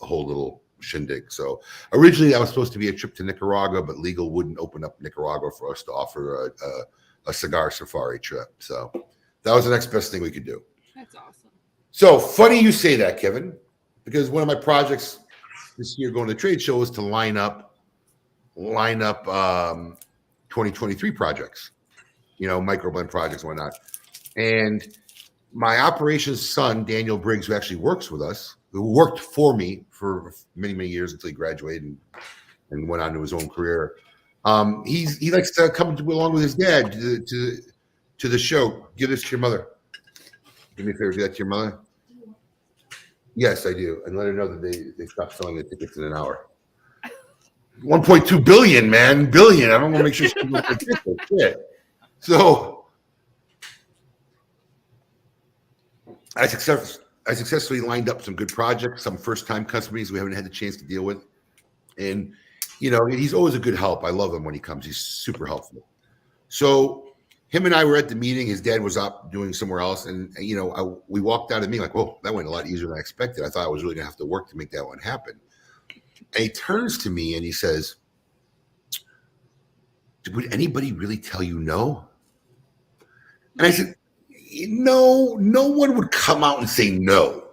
a whole little shindig. So originally that was supposed to be a trip to Nicaragua, but legal wouldn't open up Nicaragua for us to offer a cigar safari trip. So that was the next best thing we could do. That's awesome. So funny you say that, Kevin, because one of my projects this year going to the trade show was to line up 2023 projects, microblend projects, whatnot. And my operations son, Daniel Briggs, who actually works with us, who worked for me for many, many years until he graduated and went on to his own career. He likes to come along with his dad to the show. Give this to your mother. Do me a favor, do that to your mother. Yes, I do. And let her know that they stopped selling the tickets in an hour. 1.2 billion, man. Billion. I don't want to make sure she can look at tickets. Yeah. So I successfully lined up some good projects, some first-time customers we haven't had the chance to deal with. And, he's always a good help. I love him when he comes. He's super helpful. So him and I were at the meeting. His dad was up doing somewhere else. And, we walked out of the meeting like, whoa, that went a lot easier than I expected. I thought I was really going to have to work to make that one happen. And he turns to me and he says, would anybody really tell you no? And I said, no one would come out and say no.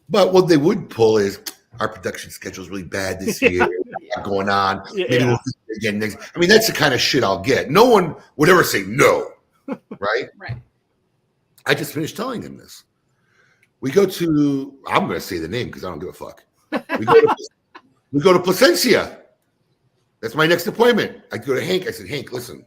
But what they would pull is our production schedule is really bad this year. Going on. Maybe we'll do it again next. I mean, that's the kind of shit I'll get. No one would ever say no. Right? Right. I just finished telling him this. We go to, I'm going to say the name because I don't give a fuck. We go to Placencia. That's my next appointment. I go to Hank. I said, Hank, listen,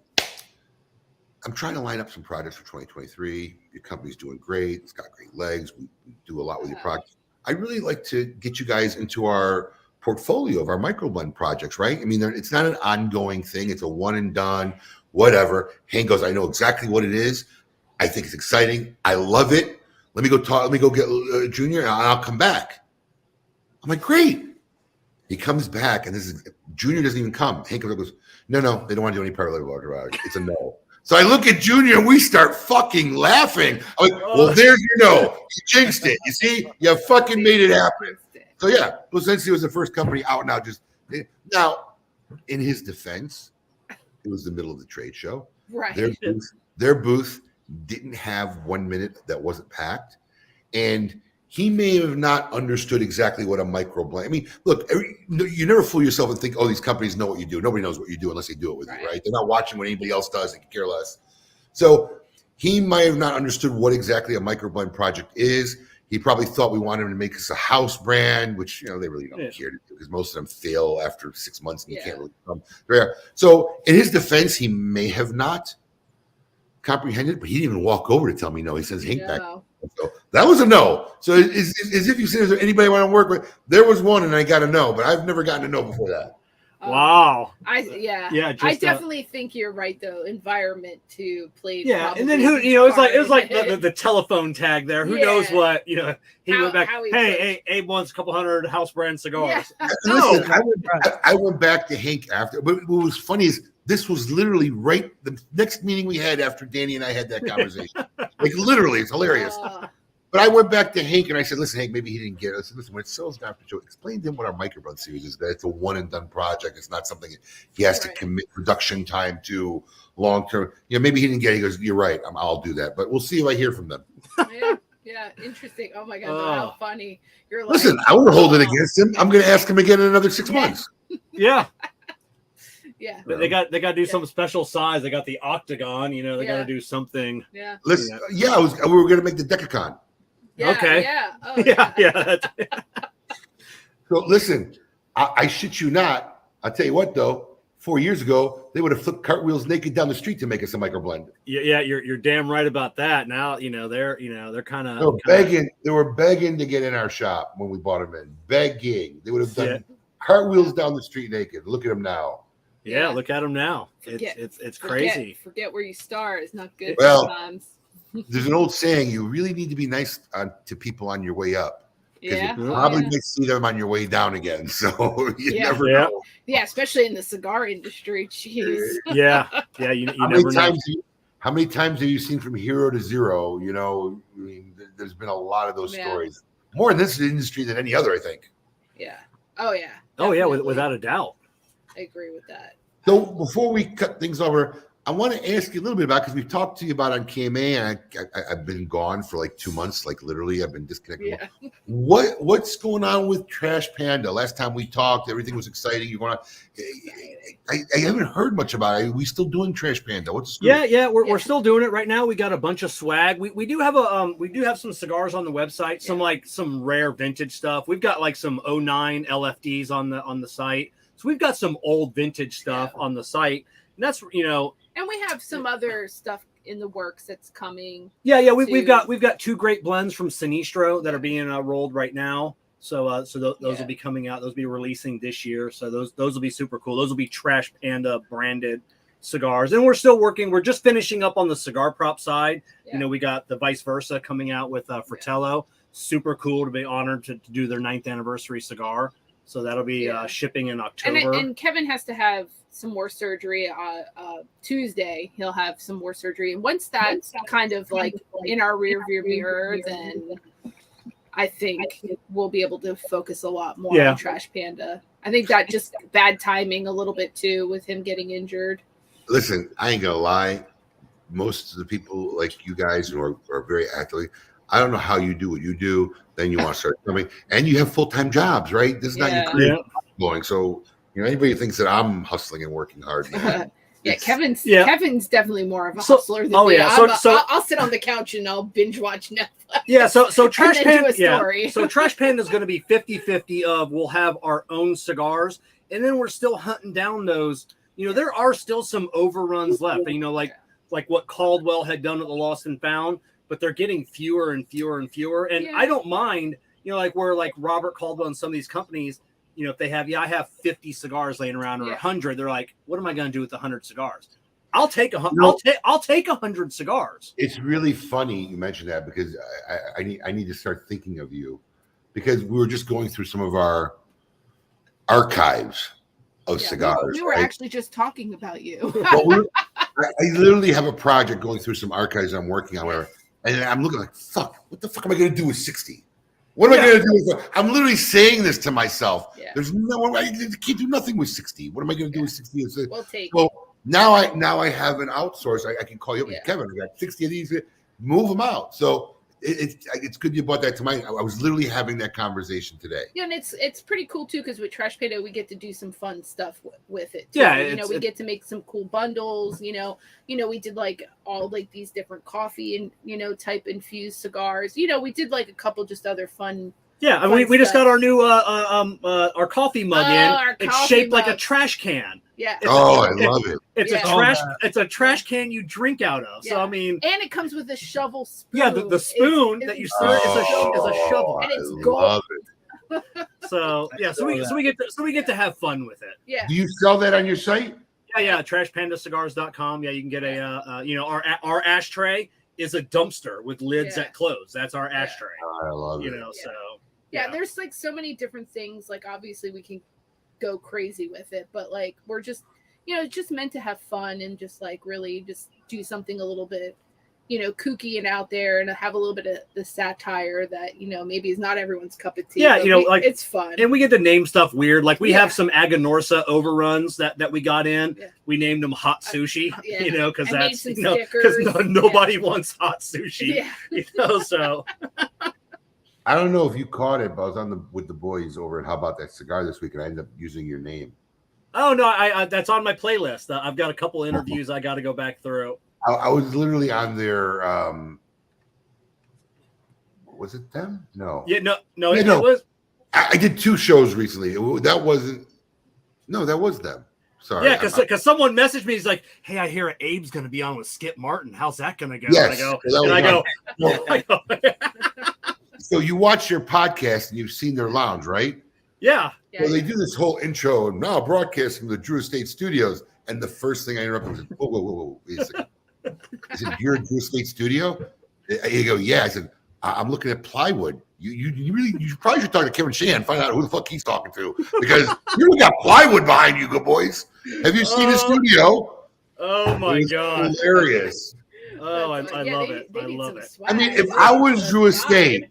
I'm trying to line up some projects for 2023. Your company's doing great. It's got great legs. We do a lot with your product. I'd really like to get you guys into our portfolio of our microblend projects, right? I mean, it's not an ongoing thing. It's a one and done, whatever. Hank goes, I know exactly what it is. I think it's exciting. I love it. Let me go get Junior and I'll come back. I'm like, great. He comes back and Junior doesn't even come. Hank goes, no, they don't want to do any private label art. It's a no. So I look at Junior and we start fucking laughing. I'm like, well, there's your no. You jinxed it. You see, you fucking made it happen. So yeah, Placencia was the first company out and out. Now, in his defense, it was the middle of the trade show. Right. Their booth didn't have 1 minute that wasn't packed, and he may have not understood exactly what a microblend. I mean, look, you never fool yourself and think, oh, these companies know what you do. Nobody knows what you do unless they do it with you, right? They're not watching what anybody else does. They can care less. So he might have not understood what exactly a microblend project is. He probably thought we wanted him to make us a house brand, which, they really don't care to do because most of them fail after 6 months and you can't really come there. So in his defense, he may have not comprehended, but he didn't even walk over to tell me no. He says, Hank back. So that was a no. So as if you said, is there anybody I want to work with? There was one and I got a no, but I've never gotten a no before that. Wow. I Just, definitely think you're right though. Environment to play. Yeah, and then it was like the telephone tag there. Who knows what he went back. Hey, Abe wants a couple hundred house brand cigars. Yeah. Listen, I went back to Hank after, but what was funny is this was literally right the next meeting we had after Danny and I had that conversation. Like literally, it's hilarious. But I went back to Hank and I said, listen, Hank, maybe he didn't get it. I said, listen, when it sells down for show, explain to him what our Microblend series is, that it's a one and done project. It's not something he has to commit production time to long term. Maybe he didn't get it. He goes, you're right. I'll do that. But we'll see if I hear from them. Yeah, interesting. Oh my God, how funny. You're like, listen, I won't hold it against him. I'm going to ask him again in another 6 months. Yeah. Yeah. They got to do some special size. They got the octagon, they got to do something. Yeah. Listen, we were going to make the Decacon. Yeah, okay. Yeah. Oh, yeah. So listen, I shit you not. I'll tell you what though, 4 years ago, they would have flipped cartwheels naked down the street to make us a microblend. Yeah, you're damn right about that. Now, they're kind of begging. They were begging to get in our shop when we bought them in. Begging. They would have done cartwheels down the street naked. Look at them now. Yeah, look at them now. It's crazy. Forget where you start. It's not good Well, sometimes. There's an old saying: you really need to be nice to people on your way up, because Yeah. you probably might see them on your way down again. So you never know. Yeah, especially in the cigar industry. Jeez. Yeah. You never know. How many times have you seen from hero to zero? You know, I mean, there's been a lot of those stories. More in this industry than any other, I think. Yeah. Oh yeah. Oh yeah, without a doubt. I agree with that. So before we cut things over, I want to ask you a little bit about, because we've talked to you about on KMA, and I've been gone for like 2 months, like literally I've been disconnected. Yeah. What's going on with Trash Panda? Last time we talked, everything was exciting. You want to? I haven't heard much about it. Are we still doing Trash Panda? What's the scoop? Yeah, we're still doing it right now. We got a bunch of swag. We do have some cigars on the website. Some rare vintage stuff. We've got like some 09 LFDs on the site. So we've got some old vintage stuff on the site. And that's And we have some other stuff in the works that's coming. Yeah. We've got 2 great blends from Sinistro that are being rolled right now. So those will be coming out. Those will be releasing this year. So those will be super cool. Those will be Trash Panda branded cigars. And we're still working. We're just finishing up on the cigar prop side. Yeah. We got the Vice Versa coming out with Fratello. Super cool to be honored to do their 9th anniversary cigar. So that'll be shipping in October. And Kevin has to have some more surgery. Tuesday, he'll have some more surgery. And once that's kind of like in our rearview mirror, then I think we'll be able to focus a lot more on Trash Panda. I think that just bad timing a little bit too with him getting injured. Listen, I ain't gonna lie. Most of the people like you guys who are very active, I don't know how you do what you do. Then you want to start coming, and you have full-time jobs, right? This is not your career going. So anybody who thinks that I'm hustling and working hard, man. Kevin's definitely more of a hustler than me. I'll sit on the couch and I'll binge watch Netflix. Yeah, so Trash Panda. So Trash Panda is going to be 50-50 of we'll have our own cigars, and then we're still hunting down those. There are still some overruns left. Like what Caldwell had done at the Lost and Found, but they're getting fewer and fewer and fewer. And I don't mind, like where like Robert Caldwell and some of these companies, if they have, I have 50 cigars laying around or 100, they're like, what am I going to do with 100 cigars? I'll take 100. I'll take 100 cigars. It's really funny you mentioned that, because I need to start thinking of you, because we were just going through some of our archives of cigars. We were actually just talking about you. I literally have a project going through some archives I'm working on, and I'm looking like, fuck, what the fuck am I going to do with 60? What am I going to do with? I'm literally saying this to myself. Yeah. There's I can't do nothing with 60. What am I going to do with 60? We'll take. Well, now I have an outsource. I can call you up, Kevin. I got 60 of these. Move them out. So it's good you brought that to mind. I was literally having that conversation today. Yeah, and it's pretty cool too, because with Trash Panda we get to do some fun stuff with it too. Yeah, we get to make some cool bundles. We did like all like these different coffee and type infused cigars. We did like a couple just other fun. Yeah, and we just got our new our coffee mug in. It's shaped like a trash can. Yeah. I love it. It's a trash can you drink out of. So I mean, and it comes with a shovel spoon. Yeah, the spoon that you serve is a shovel, and it's gold. So we get to have fun with it. Yeah. Do you sell that on your site? Yeah. TrashPandaCigars.com. Yeah, you can get our ashtray is a dumpster with lids that close. That's our ashtray. I love it. So. Yeah, there's like so many different things. Like obviously we can go crazy with it, but like we're just just meant to have fun and just like really just do something a little bit kooky and out there, and have a little bit of the satire that maybe is not everyone's cup of tea. Like it's fun, and we get to name stuff weird. Like we have some Aganorsa overruns that we got in. We named them hot sushi, because that's because nobody wants hot sushi. So. I don't know if you caught it, but I was with the boys over at How About That Cigar this week, and I ended up using your name. Oh no, I that's on my playlist. I've got a couple interviews I got to go back through. I was literally on their. Was it them? No. Yeah, no. It was. I did 2 shows recently. That was them. Sorry. Yeah, because someone messaged me. He's like, "Hey, I hear Abe's going to be on with Skip Martin. How's that going to go?" Yes, and I go. So you watch your podcast and you've seen their lounge, right? Yeah. Yeah, So they do this whole intro, now broadcast from the Drew Estate Studios. And the first thing I interrupted was, whoa. Wait a second. I said, you're at Drew Estate Studio? You go, yeah. I said, I'm looking at plywood. You probably should talk to Kevin Shahan and find out who the fuck he's talking to, because you got plywood behind you, good boys. Have you seen his studio? Oh my God. Hilarious. Oh, I love it. I love it. I mean, if I was Drew Estate,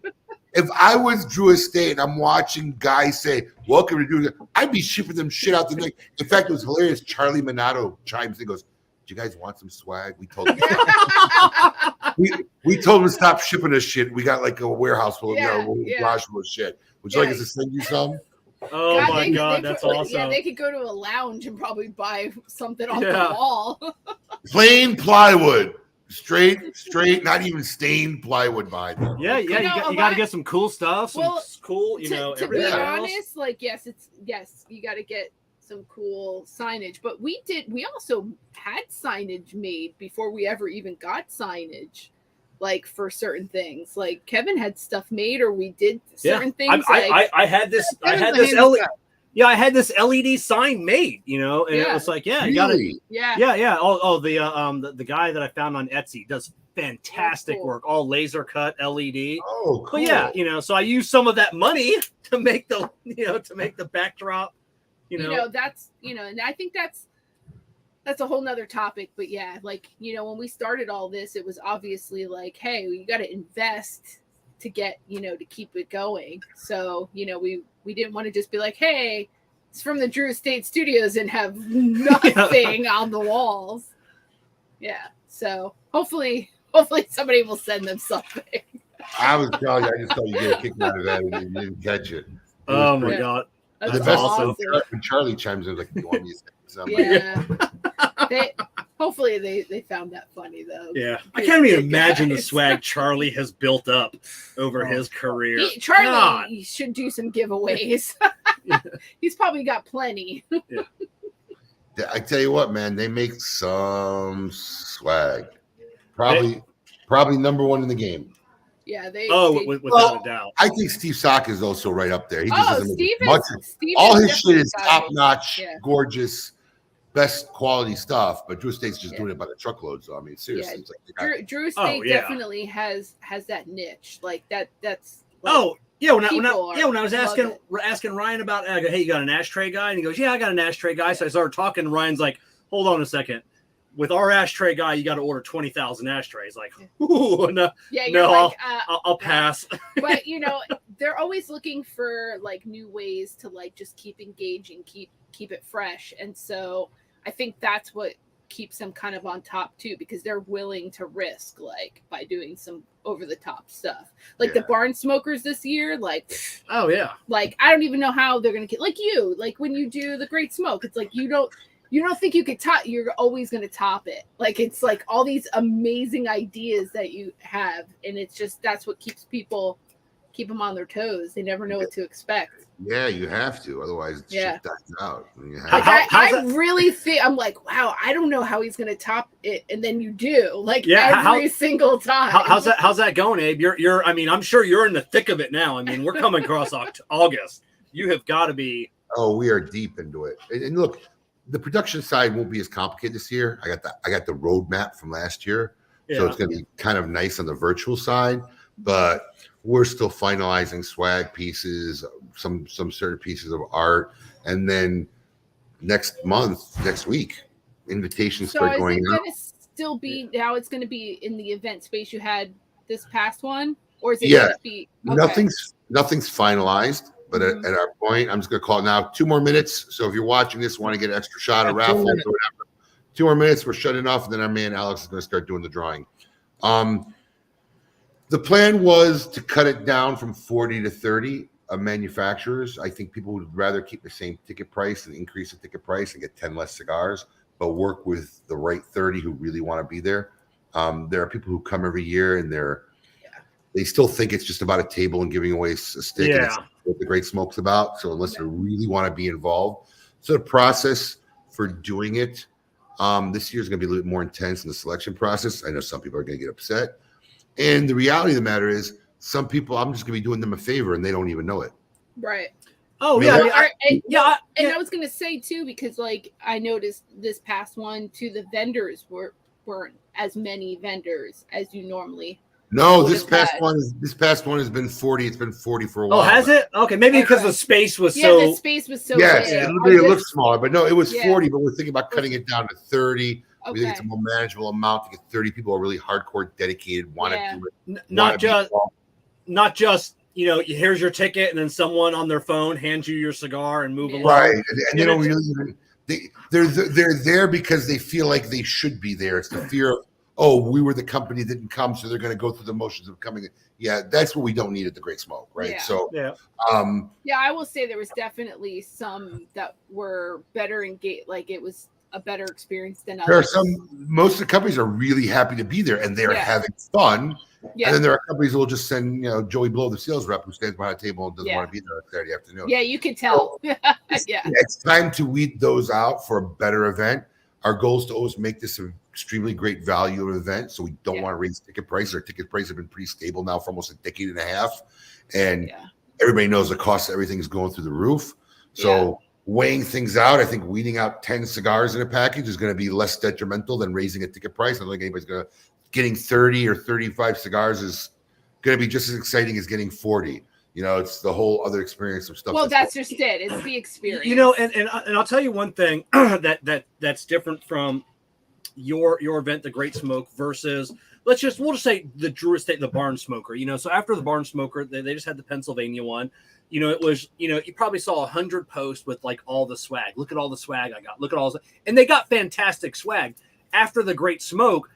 and I'm watching guys say, welcome to Drew, I'd be shipping them shit out the neck. In fact, it was hilarious. Charlie Minato chimes in and goes, do you guys want some swag? We told them we told them to stop shipping us shit. We got like a warehouse full of garage full of shit. Would you like us to send you some? Oh my God, that's awesome. Yeah, they could go to a lounge and probably buy something off the wall. Plain plywood. Straight, not even stained plywood behind them. Yeah, you got to get some cool stuff. Some cool, to be honest, like yes, you got to get some cool signage, but we also had signage made before we ever even got signage, like for certain things. Like Kevin had stuff made, or we did certain things. I had this LED sign made, and it was like, you gotta, the guy that I found on Etsy does fantastic work, all laser cut LED. Oh, cool. But so I used some of that money to make the backdrop. That's and I think that's a whole nother topic. But like when we started all this, it was obviously like, hey, you got to invest to get to keep it going. So we didn't want to just be like, hey, it's from the Drew Estate Studios and have nothing on the walls. So hopefully somebody will send them something. I was telling you, I just thought you get a kick out of that and you didn't catch it. Oh my God. That's awesome. When Charlie chimes in, like, you want me to say something? Yeah. Hopefully they found that funny though. Yeah, I can't even imagine the swag Charlie has built up over his career. Charlie should do some giveaways. He's probably got plenty. I tell you what, man, they make some swag. Probably number one in the game. Yeah, without a doubt. I think Steve Saka is also right up there. He just doesn't Steve make much. Steve all is his shit is top notch, Yeah. gorgeous, best quality stuff. But Drew Estate's just doing it by the truckload. So I mean, seriously, it's like Drew Estate definitely has that niche. Like that's. When I was asking Ryan about, I go, hey, you got an ashtray guy? And he goes, yeah, I got an ashtray guy. So I started talking, and Ryan's like, hold on a second. With our ashtray guy, you got to order 20,000 ashtrays. Like, ooh, no, I'll pass. But they're always looking for like new ways to like just keep engaging, keep it fresh, and so I think that's what keeps them kind of on top too, because they're willing to risk like by doing some over the top stuff. Like the barn smokers this year, like like I don't even know how they're gonna get like you like when you do the Great Smoke, it's like you don't think you could top, you're always going to top it. Like, it's like all these amazing ideas that you have. And it's just, that's what keep them on their toes. They never know what to expect. Yeah, you have to. Otherwise, shit dies out. I really think, I'm like, wow, I don't know how he's going to top it. And then you do, like every single time. How's that going, Abe? I mean, I'm sure you're in the thick of it now. I mean, we're coming across August. You have got to be. Oh, we are deep into it. And look, the production side won't be as complicated this year. I got the roadmap from last year, so it's going to be kind of nice on the virtual side. But we're still finalizing swag pieces, some certain pieces of art, and then next week, invitations start going out. So is it going to still be now? It's going to be in the event space you had this past one, or is it going to be? Okay. Nothing's finalized. But at our point, I'm just going to call it now. 2 more minutes. So if you're watching this, want to get an extra shot of raffle or whatever, 2 more minutes. We're shutting off. And then our man Alex is going to start doing the drawing. The plan was to cut it down from 40 to 30 manufacturers. I think people would rather keep the same ticket price and increase the ticket price and get 10 less cigars, but work with the right 30 who really want to be there. There are people who come every year and they still think it's just about a table and giving away a stick. And it's what the Great Smoke's about. So unless they really want to be involved. So the process for doing it this year is going to be a little bit more intense in the selection process. I know some people are going to get upset. And the reality of the matter is some people, I'm just going to be doing them a favor and they don't even know it. Right. Oh Miller? yeah, Well, yeah. I was gonna say too, because like I noticed this past one too, the vendors weren't as many vendors as you normally. No, What this is past that? one has been 40. It's been 40 for a Oh, while. has now. it? Okay, maybe because Okay. the space was Yeah, so. the space was so Yes, big. Yeah. it looks smaller, but no, it was Yeah. 40. But we're thinking about cutting it down to 30. We think it's a Okay. more manageable amount to get 30 people who are really hardcore, dedicated, want to Yeah. do it. Not just here's your ticket, and then someone on their phone hands you your cigar and move Yeah. along. Right, and they don't really even. They're there because they feel like they should be there. It's the fear of, oh, we were the company that didn't come, so they're going to go through the motions of coming. Yeah, that's what we don't need at the Great Smoke, right? Yeah. So, Yeah. Yeah, I will say there was definitely some that were better engaged. Like it was a better experience than others. there are some. Most of the companies are really happy to be there, and they're Yeah. having fun. Yeah. And then there are companies who will just send, Joey Blow, the sales rep, who stands behind a table and doesn't Yeah. want to be there on Saturday afternoon. Yeah, you can tell. Yeah. It's time to weed those out for a better event. Our goal is to always make this an extremely great value event, so we don't want to raise ticket prices. Our ticket prices have been pretty stable now for almost a decade and a half, and everybody knows the cost of everything is going through the roof. So weighing things out, I think weeding out 10 cigars in a package is going to be less detrimental than raising a ticket price. I don't think anybody's going to. Getting 30 or 35 cigars is going to be just as exciting as getting 40. It's the whole other experience of stuff. Well, that's just it. It's the experience. And I'll tell you one thing that's different from your event, the Great Smoke, versus we'll just say the Drew Estate, the Barn Smoker. So after the Barn Smoker, they just had the Pennsylvania one. It was, you probably saw 100 posts with like all the swag. Look at all the swag I got. Look at all this, and they got fantastic swag. After the Great Smoke,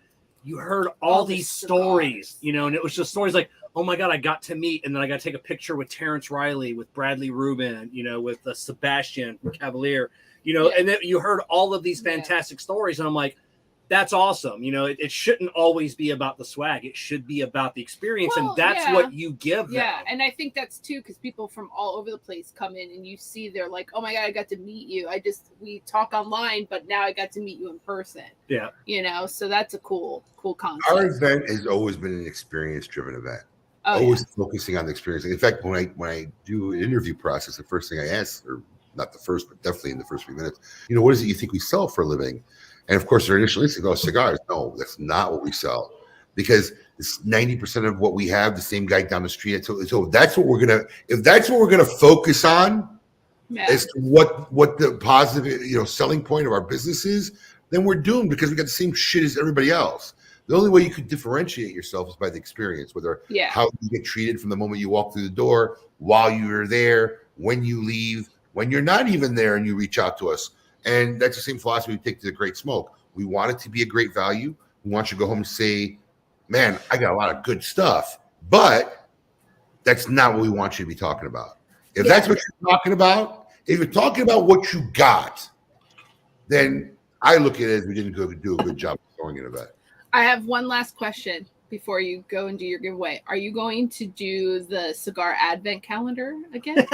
you heard all these stories, and it was just stories like, oh my God, I got to meet, and then I got to take a picture with Terrence Riley, with Bradley Rubin, with Sebastian from Cavalier, and then you heard all of these fantastic stories. And I'm like, that's awesome. It shouldn't always be about the swag. It should be about the experience. Well, and that's what you give them. Yeah. And I think that's too, because people from all over the place come in and you see, they're like, oh my God, I got to meet you. We talk online, but now I got to meet you in person. Yeah. So that's a cool concept. Our event has always been an experience driven event. Always focusing on the experience. In fact, when I do an interview process, the first thing I ask, or not the first, but definitely in the first few minutes, what is it you think we sell for a living? And of course, their initial instinct goes, cigars. No, that's not what we sell, because it's 90% of what we have. The same guy down the street. So that's what we're gonna focus on, as to what the positive selling point of our business is. Then we're doomed, because we got the same shit as everybody else. The only way you could differentiate yourself is by the experience, whether how you get treated from the moment you walk through the door, while you're there, when you leave, when you're not even there, and you reach out to us. And that's the same philosophy we take to the Great Smoke. We want it to be a great value. We want you to go home and say, man, I got a lot of good stuff. But that's not what we want you to be talking about. If that's what you're talking about, if you're talking about what you got, then I look at it as we didn't do a good job of throwing it about. I have one last question before you go and do your giveaway. Are you going to do the cigar advent calendar again?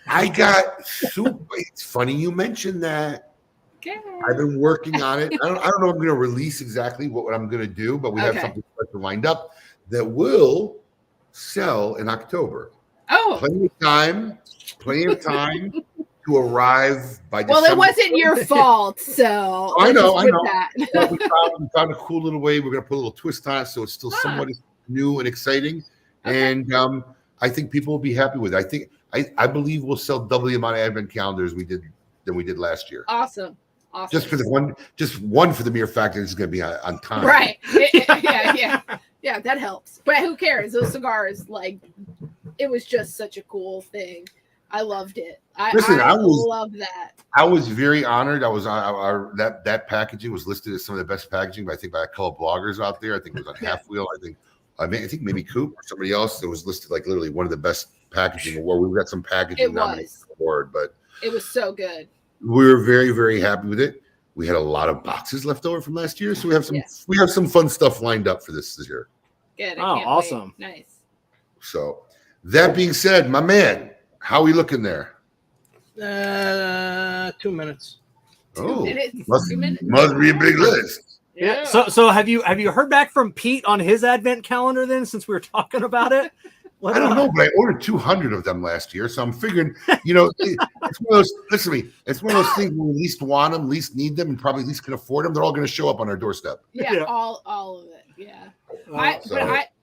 I got super. It's funny you mentioned that. Okay. I've been working on it. I don't know if I'm going to release exactly what I'm going to do, but we have something lined up that will sell in October. Oh, plenty of time to arrive by December. Well, it wasn't your fault, so I know. That. we found a cool little way. We're going to put a little twist on it, so it's still somewhat new and exciting. Okay. And I think people will be happy with it. I believe we'll sell double the amount of advent calendars than we did last year. Awesome. Just for one for the mere fact that it's going to be on time. Right. Yeah, that helps. But who cares? Those cigars, it was just such a cool thing. I loved it. I love that. I was very honored. I was that packaging was listed as some of the best packaging, but I think by a couple of bloggers out there. I think it was on Half Wheel. I think maybe Coop or somebody else that was listed like literally one of the best packaging award. We've got some packaging award, but it was so good. We were very, very happy with it. We had a lot of boxes left over from last year, so we have some fun stuff lined up for this year. Good. Awesome. Wait. Nice. So that being said, my man, how are we looking there? 2 minutes. Oh, 2 minutes. must 2 minutes. be a big list. Yeah. So have you heard back from Pete on his advent calendar then, since we were talking about it? I don't know, but I ordered 200 of them last year, so I'm figuring, you know, it's one of those. Listen to me, it's one of those things where we least want them, least need them, and probably least can afford them. They're all going to show up on our doorstep. Yeah, all of it. Yeah.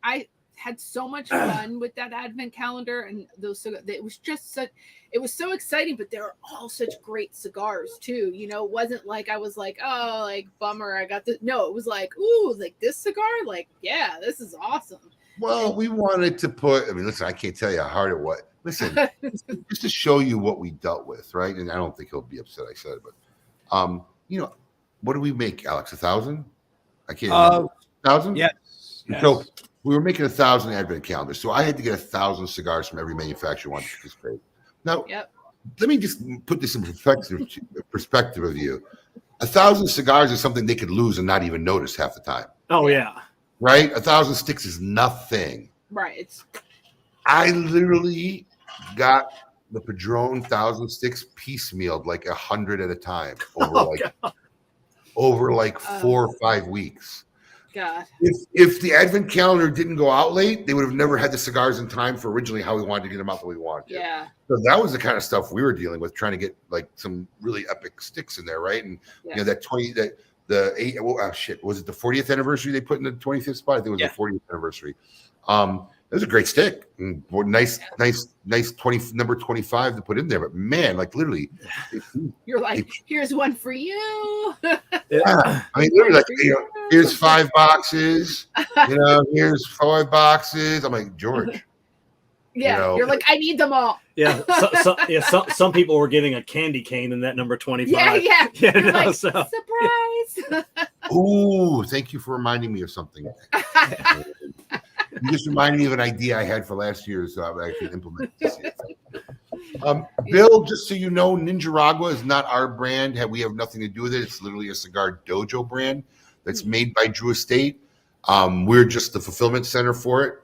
I had so much fun with that advent calendar and those. It was just such. It was so exciting, but they were all such great cigars too. You know, it wasn't like I was like, oh, like bummer, I got this. No, it was like, ooh, like this cigar, like yeah, this is awesome. Well, we wanted to put. I mean, listen, I can't tell you how hard it was. Listen, just to show you what we dealt with, right? And I don't think he'll be upset I said it, but you know, what do we make, Alex? 1,000? I can't remember. 1,000? Yes. So we were making 1,000 advent calendars. So I had to get 1,000 cigars from every manufacturer wanted to participate. Now, let me just put this in perspective of you. 1,000 cigars is something they could lose and not even notice half the time. Oh yeah. Right? 1,000 sticks is nothing. Right. I literally got the Padron 1,000 sticks piecemealed like 100 at a time over like 4 or 5 weeks. God. If the advent calendar didn't go out late, they would have never had the cigars in time for originally how we wanted to get them out the way we wanted. Yeah. So that was the kind of stuff we were dealing with, trying to get like some really epic sticks in there, right? And you know that 20 that the 8 was it the 40th anniversary they put in the 25th spot? I think it was the 40th anniversary. It was a great stick, and nice 20 number 25 to put in there. But man, like literally, you're like, here's one for you. I mean, literally, like, you know, here's 5 boxes. You know, here's 5 boxes. I'm like, George. Yeah, you know, you're like, I need them all. Yeah, some people were getting a candy cane in that number 25. Yeah. Yeah, like, surprise. Ooh, thank you for reminding me of something. You just reminded me of an idea I had for last year, so I can implement this year. Bill, just so you know, Ninjaragua is not our brand. We have nothing to do with it. It's literally a Cigar Dojo brand that's made by Drew Estate. We're just the fulfillment center for it.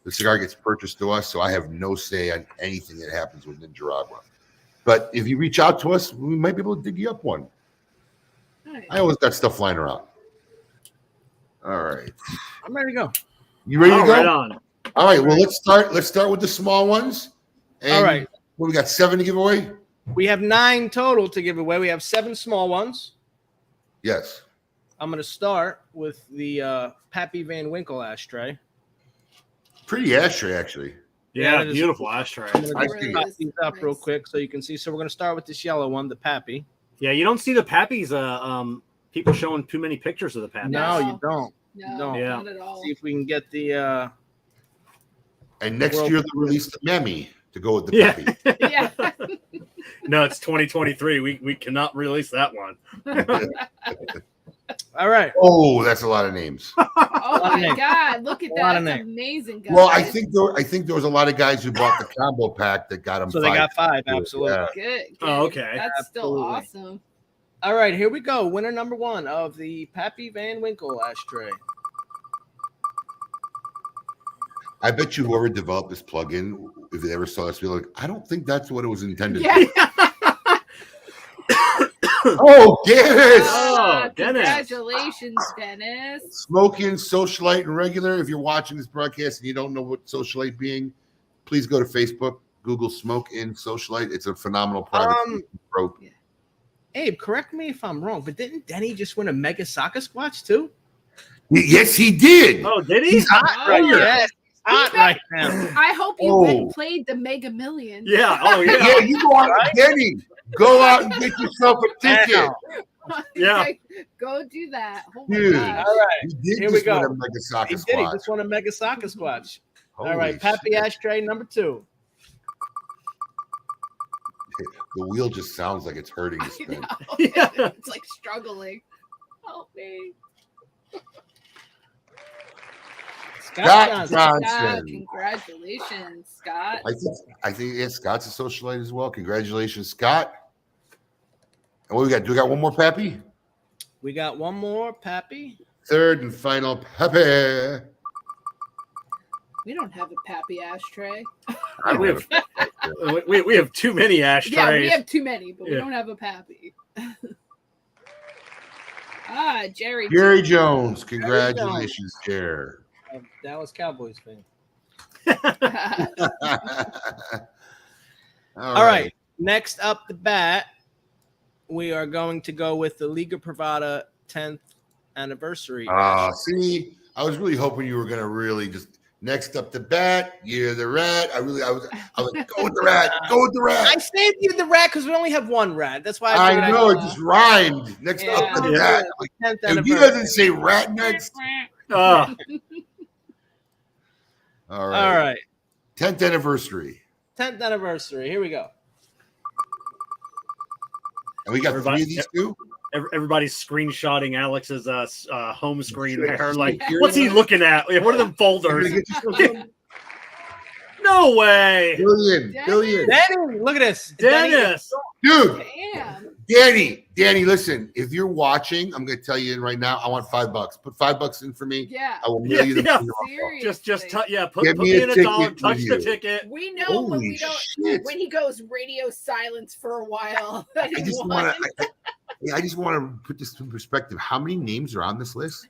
The cigar gets purchased to us, so I have no say on anything that happens with Ninjaragua. But if you reach out to us, we might be able to dig you up one. Nice. I always got stuff flying around. All right. I'm ready to go. You ready to go? Right on. All right. Well, let's start with the small ones. And all right. We got 7 to give away? We have 9 total to give away. We have 7 small ones. Yes. I'm going to start with the Pappy Van Winkle ashtray. Pretty ashtray, actually. Yeah, beautiful ashtray. I'm going to pop these up real quick so you can see. So we're going to start with this yellow one, the Pappy. Yeah, you don't see the Pappies. People showing too many pictures of the Pappies. No, you don't. No, not at all. See if we can get the. And next year they'll release the Memmy to go with the Pappy. Yeah. No, it's 2023. We cannot release that one. All right. Oh, that's a lot of names. Oh my God! Look at that. That's amazing, guys. Well, I think there was a lot of guys who bought the combo pack that got them. So 5. They got 5. Absolutely. Yeah. Good. Oh, okay. That's still awesome. All right, here we go. Winner number 1 of the Pappy Van Winkle ashtray. I bet you whoever developed this plugin, if they ever saw this, be like, I don't think that's what it was intended for. Oh, Dennis! Oh, Dennis! Congratulations, Dennis! Smoking, socialite, and regular. If you're watching this broadcast and you don't know what socialite being, please go to Facebook, Google Smoke In Socialite. It's a phenomenal private group. Yeah. Abe, correct me if I'm wrong, but didn't Denny just win a Mega Saka Squatch too? Yes, he did. Oh, did he? He's hot right here. Yes, hot right now. I hope you went and played the Mega Millions. Yeah. Oh, yeah. Yeah, you go out, Denny. Go out and get yourself a ticket. Yeah. Go do that. Oh Dude. All right. Here we go. Win a Mega Saka He Squatch. did. He just won a Mega Saka Squatch. Holy all right. Pappy shit. ashtray number 2. The wheel just sounds like it's hurting to spin. Yeah. It's like struggling. Help me. Scott Johnson. Scott, congratulations, Scott. I think yeah, Scott's a socialite as well. Congratulations, Scott. And what we got? Do we got one more Pappy? We got one more Pappy. Third and final Pappy. We don't have a Pappy ashtray. We have too many ashtrays. Yeah, we have too many, but we don't have a Pappy. Jerry Jones. Congratulations, Jerry. Dallas Cowboys fan. All right. Next up the bat, we are going to go with the Liga Privada 10th anniversary. See, I was really hoping you were gonna really just next up the bat, year of the rat. I was like, go with the rat, go with the rat. I saved you the rat because we only have one rat. That's why I know it just rhymed. Next up the rat. Like, if he doesn't say rat next. Oh. All right. 10th anniversary. 10th anniversary. Here we go. And we got 3 of these too. Everybody's screenshotting Alex's home screen there. Like, what's he looking at? What are them folders? No way. Billion. Danny, look at this. Dennis. Dude. Damn. Danny, listen, if you're watching, I'm going to tell you right now, I want $5. Put $5 in for me. Yeah. I will mail you the Seriously. Put me in a dollar, touch the ticket. We know when we don't, when he goes radio silence for a while. I just want to put this in perspective. How many names are on this list?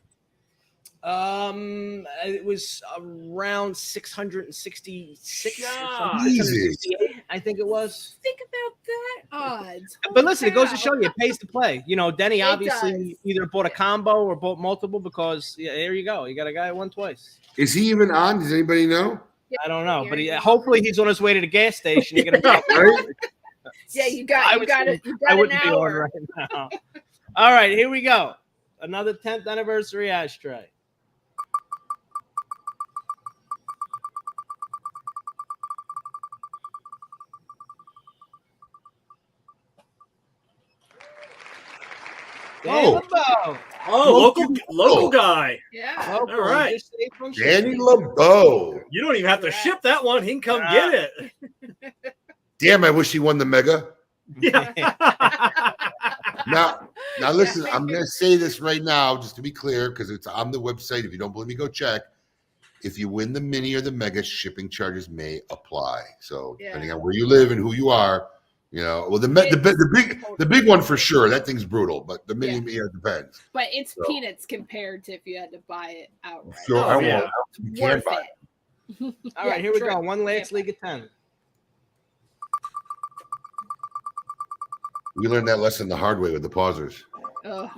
It was around 666. I think it was. Think about that odds. But listen, it goes to show you, it pays to play. You know, Denny obviously either bought a combo or bought multiple because there you go. You got a guy who won twice. Is he even on? Does anybody know? I don't know, but hopefully he's on his way to the gas station. You're gonna be right? Yeah, you got it. I wouldn't be on right now. All right, here we go. Another 10th anniversary ashtray. Local guy. Yeah. All right. Danny LeBeau. You don't even have to ship that one. He can come get it. Damn, I wish he won the mega. Yeah. Now listen, I'm going to say this right now, just to be clear, because it's on the website. If you don't believe me, go check. If you win the mini or the mega, shipping charges may apply. So depending on where you live and who you are, you know, well, the big one for sure. That thing's brutal, but the mini depends. But it's peanuts compared to if you had to buy it outright. Sure, I won't. You can buy it. All right, here we go. One last League of 10. We learned that lesson the hard way with the pausers. Yeah.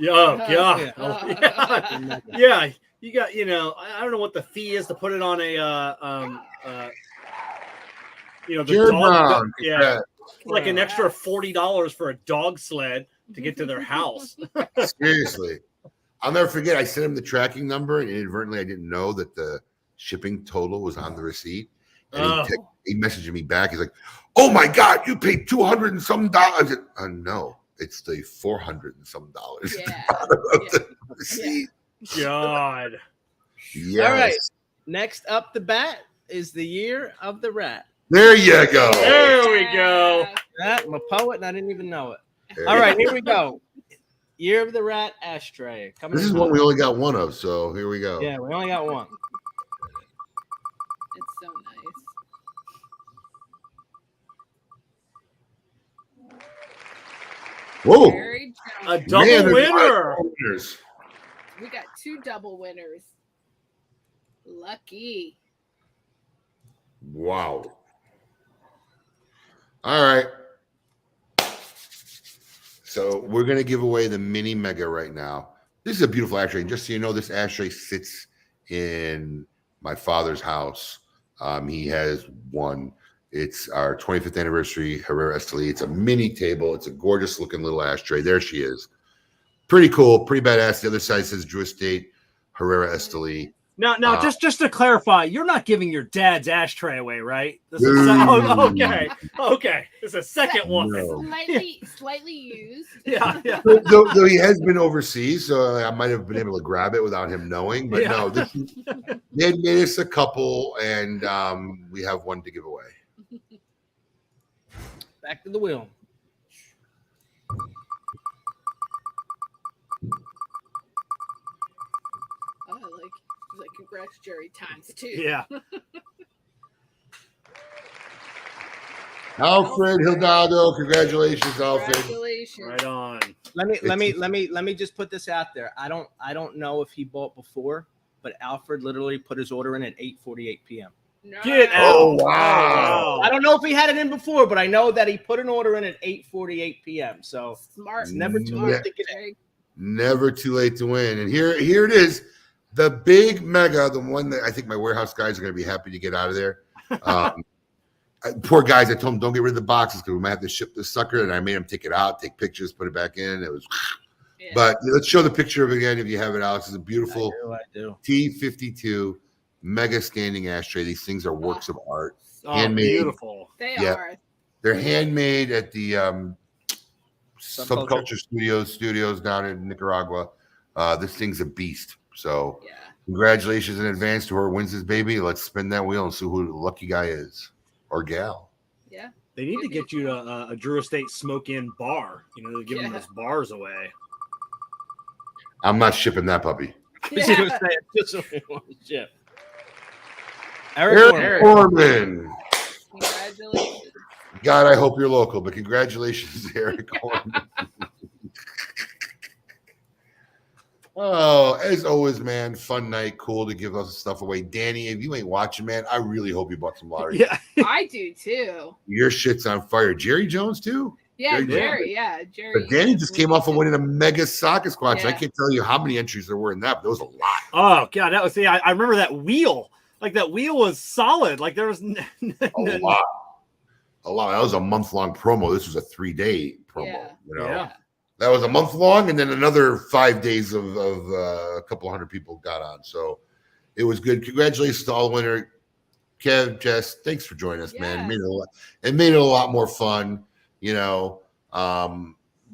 You got, I don't know what the fee is to put it on a, the dog. Yeah. Like an extra $40 for a dog sled to get to their house. Seriously. I'll never forget. I sent him the tracking number, and inadvertently I didn't know that the shipping total was on the receipt. And he messaged me back. He's like, "Oh my God, you paid $200 and some dollars." No, it's the $400 and some dollars. The receipt. God. Yes. All right. Next up the bat is the year of the rat. There you go. There we go. I'm a poet and I didn't even know it. All right, here we go. Year of the rat ashtray. This is what we only got one of, so here we go. Yeah, we only got one. It's so nice. Whoa. A double winner. We got 2 double winners. Lucky. Wow. All right. So we're going to give away the mini mega right now. This is a beautiful ashtray. Just so you know, this ashtray sits in my father's house. He has one. It's our 25th anniversary Herrera Esteli. It's a mini table. It's a gorgeous looking little ashtray. There she is. Pretty cool. Pretty badass. The other side says Drew Estate Herrera Esteli. Now, just to clarify, you're not giving your dad's ashtray away, right? This is okay. It's a second one. No. Slightly used. Yeah. Though he has been overseas, so I might have been able to grab it without him knowing. But no, they had made us a couple, and we have one to give away. Back to the wheel. Congrats, Jerry, ×2. Yeah. Alfred Hildado, congratulations, Alfred. Congratulations. Right on. Let me just put this out there. I don't know if he bought before, but Alfred literally put his order in at 8:48 p.m. No. Get out. Oh, wow. I don't know if he had it in before, but I know that he put an order in at 8:48 p.m. So Smart. it's never too Yeah. late to get in. Very- Never too late to win. And here it is. The big mega, the one that I think my warehouse guys are going to be happy to get out of there. Poor guys, I told them don't get rid of the boxes because we might have to ship this sucker. And I made them take it out, take pictures, put it back in. It was, Yeah. but let's show the picture of it again if you have it, Alex. It's a beautiful I do. T52 mega standing ashtray. These things are works of art. Oh, Handmade. beautiful. They Yeah. are. They're handmade at the Subculture Studios down in Nicaragua. This thing's a beast. So Yeah. congratulations in advance to whoever wins this baby. Let's spin that wheel and see who the lucky guy is or gal. Yeah. They need to get you a Drew Estate smoke-in bar. You know, they're giving Yeah. those bars away. I'm not shipping that puppy. I was gonna Yeah. say, it's just a one ship. Eric Orman. Congratulations. God, I hope you're local, but congratulations, Eric Orman. Oh, as always, man, fun night. Cool to give us stuff away. Danny, if you ain't watching, man, I really hope you bought some lottery. Yeah. I do too. Your shit's on fire. Jerry Jones, too. Yeah, Very good. Jerry. Yeah, Jerry. But Danny just came off of winning a mega socket squatch. I Yeah. can't tell you how many entries there were in that, but there was a lot. Oh God, that was. See, I remember that wheel. Like that wheel was solid. Like there was A lot. A lot. That was a month-long promo. This was a 3-day promo. Yeah. You know, Yeah. that was a month long, and then another 5 days of a couple hundred people got on. So it was good. Congratulations to all the winner. Kev, Jess, thanks for joining us, man. It made it a lot more fun. You know,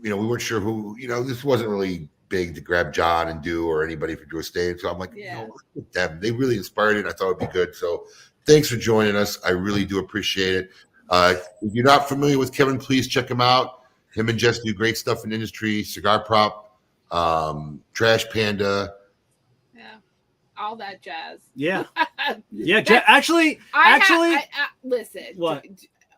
we weren't sure who. You know, this wasn't really big to grab John and do or anybody for Drew Estate. So I'm like, Yeah. with them. They really inspired it. I thought it'd be good. So thanks for joining us. I really do appreciate it. If you're not familiar with Kevin, please check him out. Him and Jess do great stuff in the industry. Cigar Prop, Trash Panda. Yeah. All that jazz. Yeah. Yeah. That's- Actually, listen. What?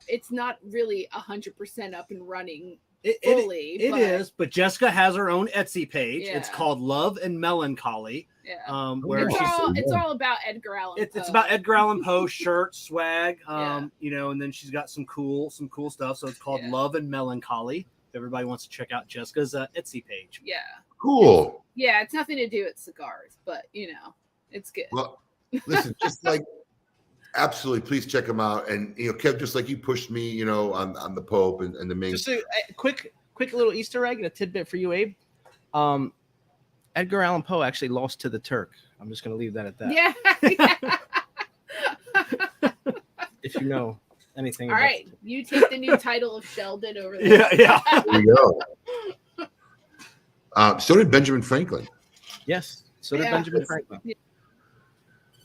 It's not really 100% up and running it fully. but is. But Jessica has her own Etsy page. Yeah. It's called Love and Melancholy. Yeah. Where It's she's all about Edgar Allan Poe. it's about Edgar Allan Poe shirts, swag, Yeah. and then she's got some cool stuff. So it's called Yeah. Love and Melancholy. If everybody wants to check out Jessica's Etsy page. Yeah. Cool. Yeah, it's nothing to do with cigars, but it's good. Well, listen, just like absolutely, please check them out. And Kev, just like you pushed me, on the Pope and the main. Just a quick little Easter egg and a tidbit for you, Abe. Edgar Allan Poe actually lost to the Turk. I'm just going to leave that at that. Yeah. If you know anything. All about right, you take the new title of Sheldon over there. Yeah. There you go. So did Benjamin Franklin. Yes. So did Yeah. Benjamin Franklin.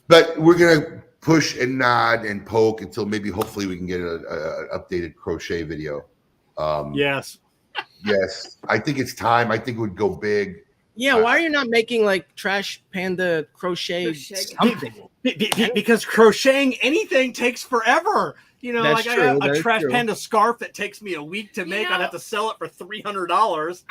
But we're gonna push and nod and poke until maybe, hopefully, we can get an updated crochet video. Yes. Yes, I think it's time. I think it would go big. Yeah. Why are you not making like Trash Panda crochet Crochet. something? Because crocheting anything takes forever. That's like I true, got that a is Trash true. Panda scarf that takes me a week to make. I'd have to sell it for $300.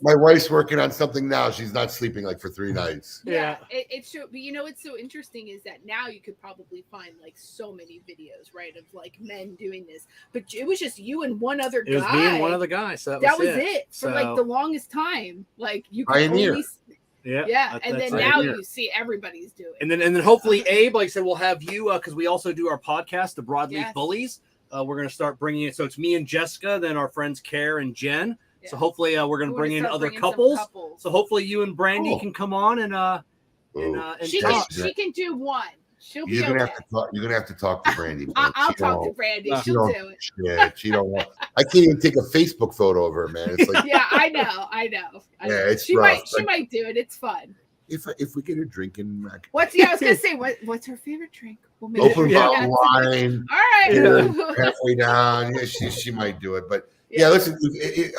My wife's working on something now. She's not sleeping like for 3 nights. Yeah. It's true. But what's so interesting is that now you could probably find like so many videos, right, of like men doing this. But it was just you and one other guy. It was me and one other guy. So that was it for So- like the longest time. Like you could Pioneer. only Yeah. and then that's now it. you see everybody's doing it. And then hopefully Abe, like I said, we'll have you because we also do our podcast, the Broadleaf Yes. Bullies. We're going to start bringing it. So it's me and Jessica, then our friends Care and Jen. Yeah. So hopefully we're going to bring in start other bringing some couples. couples. So hopefully you and Brandy Cool. can come on and she talk. can do one. She'll be You're gonna okay. have to talk. You're gonna have to talk to Brandy. man. I'll She talk to don't- Brandy. she She'll don't- do it. Yeah, she don't want. I can't even take a Facebook photo of her, man. It's like Yeah, I know. Yeah, it's she rough. might do it. It's fun. if we get her drinking, I was gonna say what's her favorite drink? We'll make open sure bottle that's- wine. All right. Halfway down, yeah, she might do it. But Yeah. yeah, listen.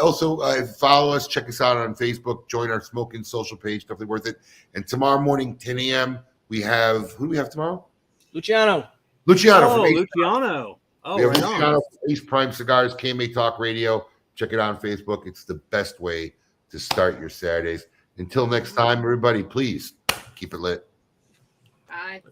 Also, follow us, check us out on Facebook, join our Smoking social page. Definitely worth it. And tomorrow morning, 10 a.m. We have who do we have tomorrow? Luciano. Luciano from Oh, Ace. Luciano. Oh, We have right on. Luciano from Ace Prime Cigars, KMA Talk Radio. Check it out on Facebook. It's the best way to start your Saturdays. Until next time, everybody, please keep it lit. Bye.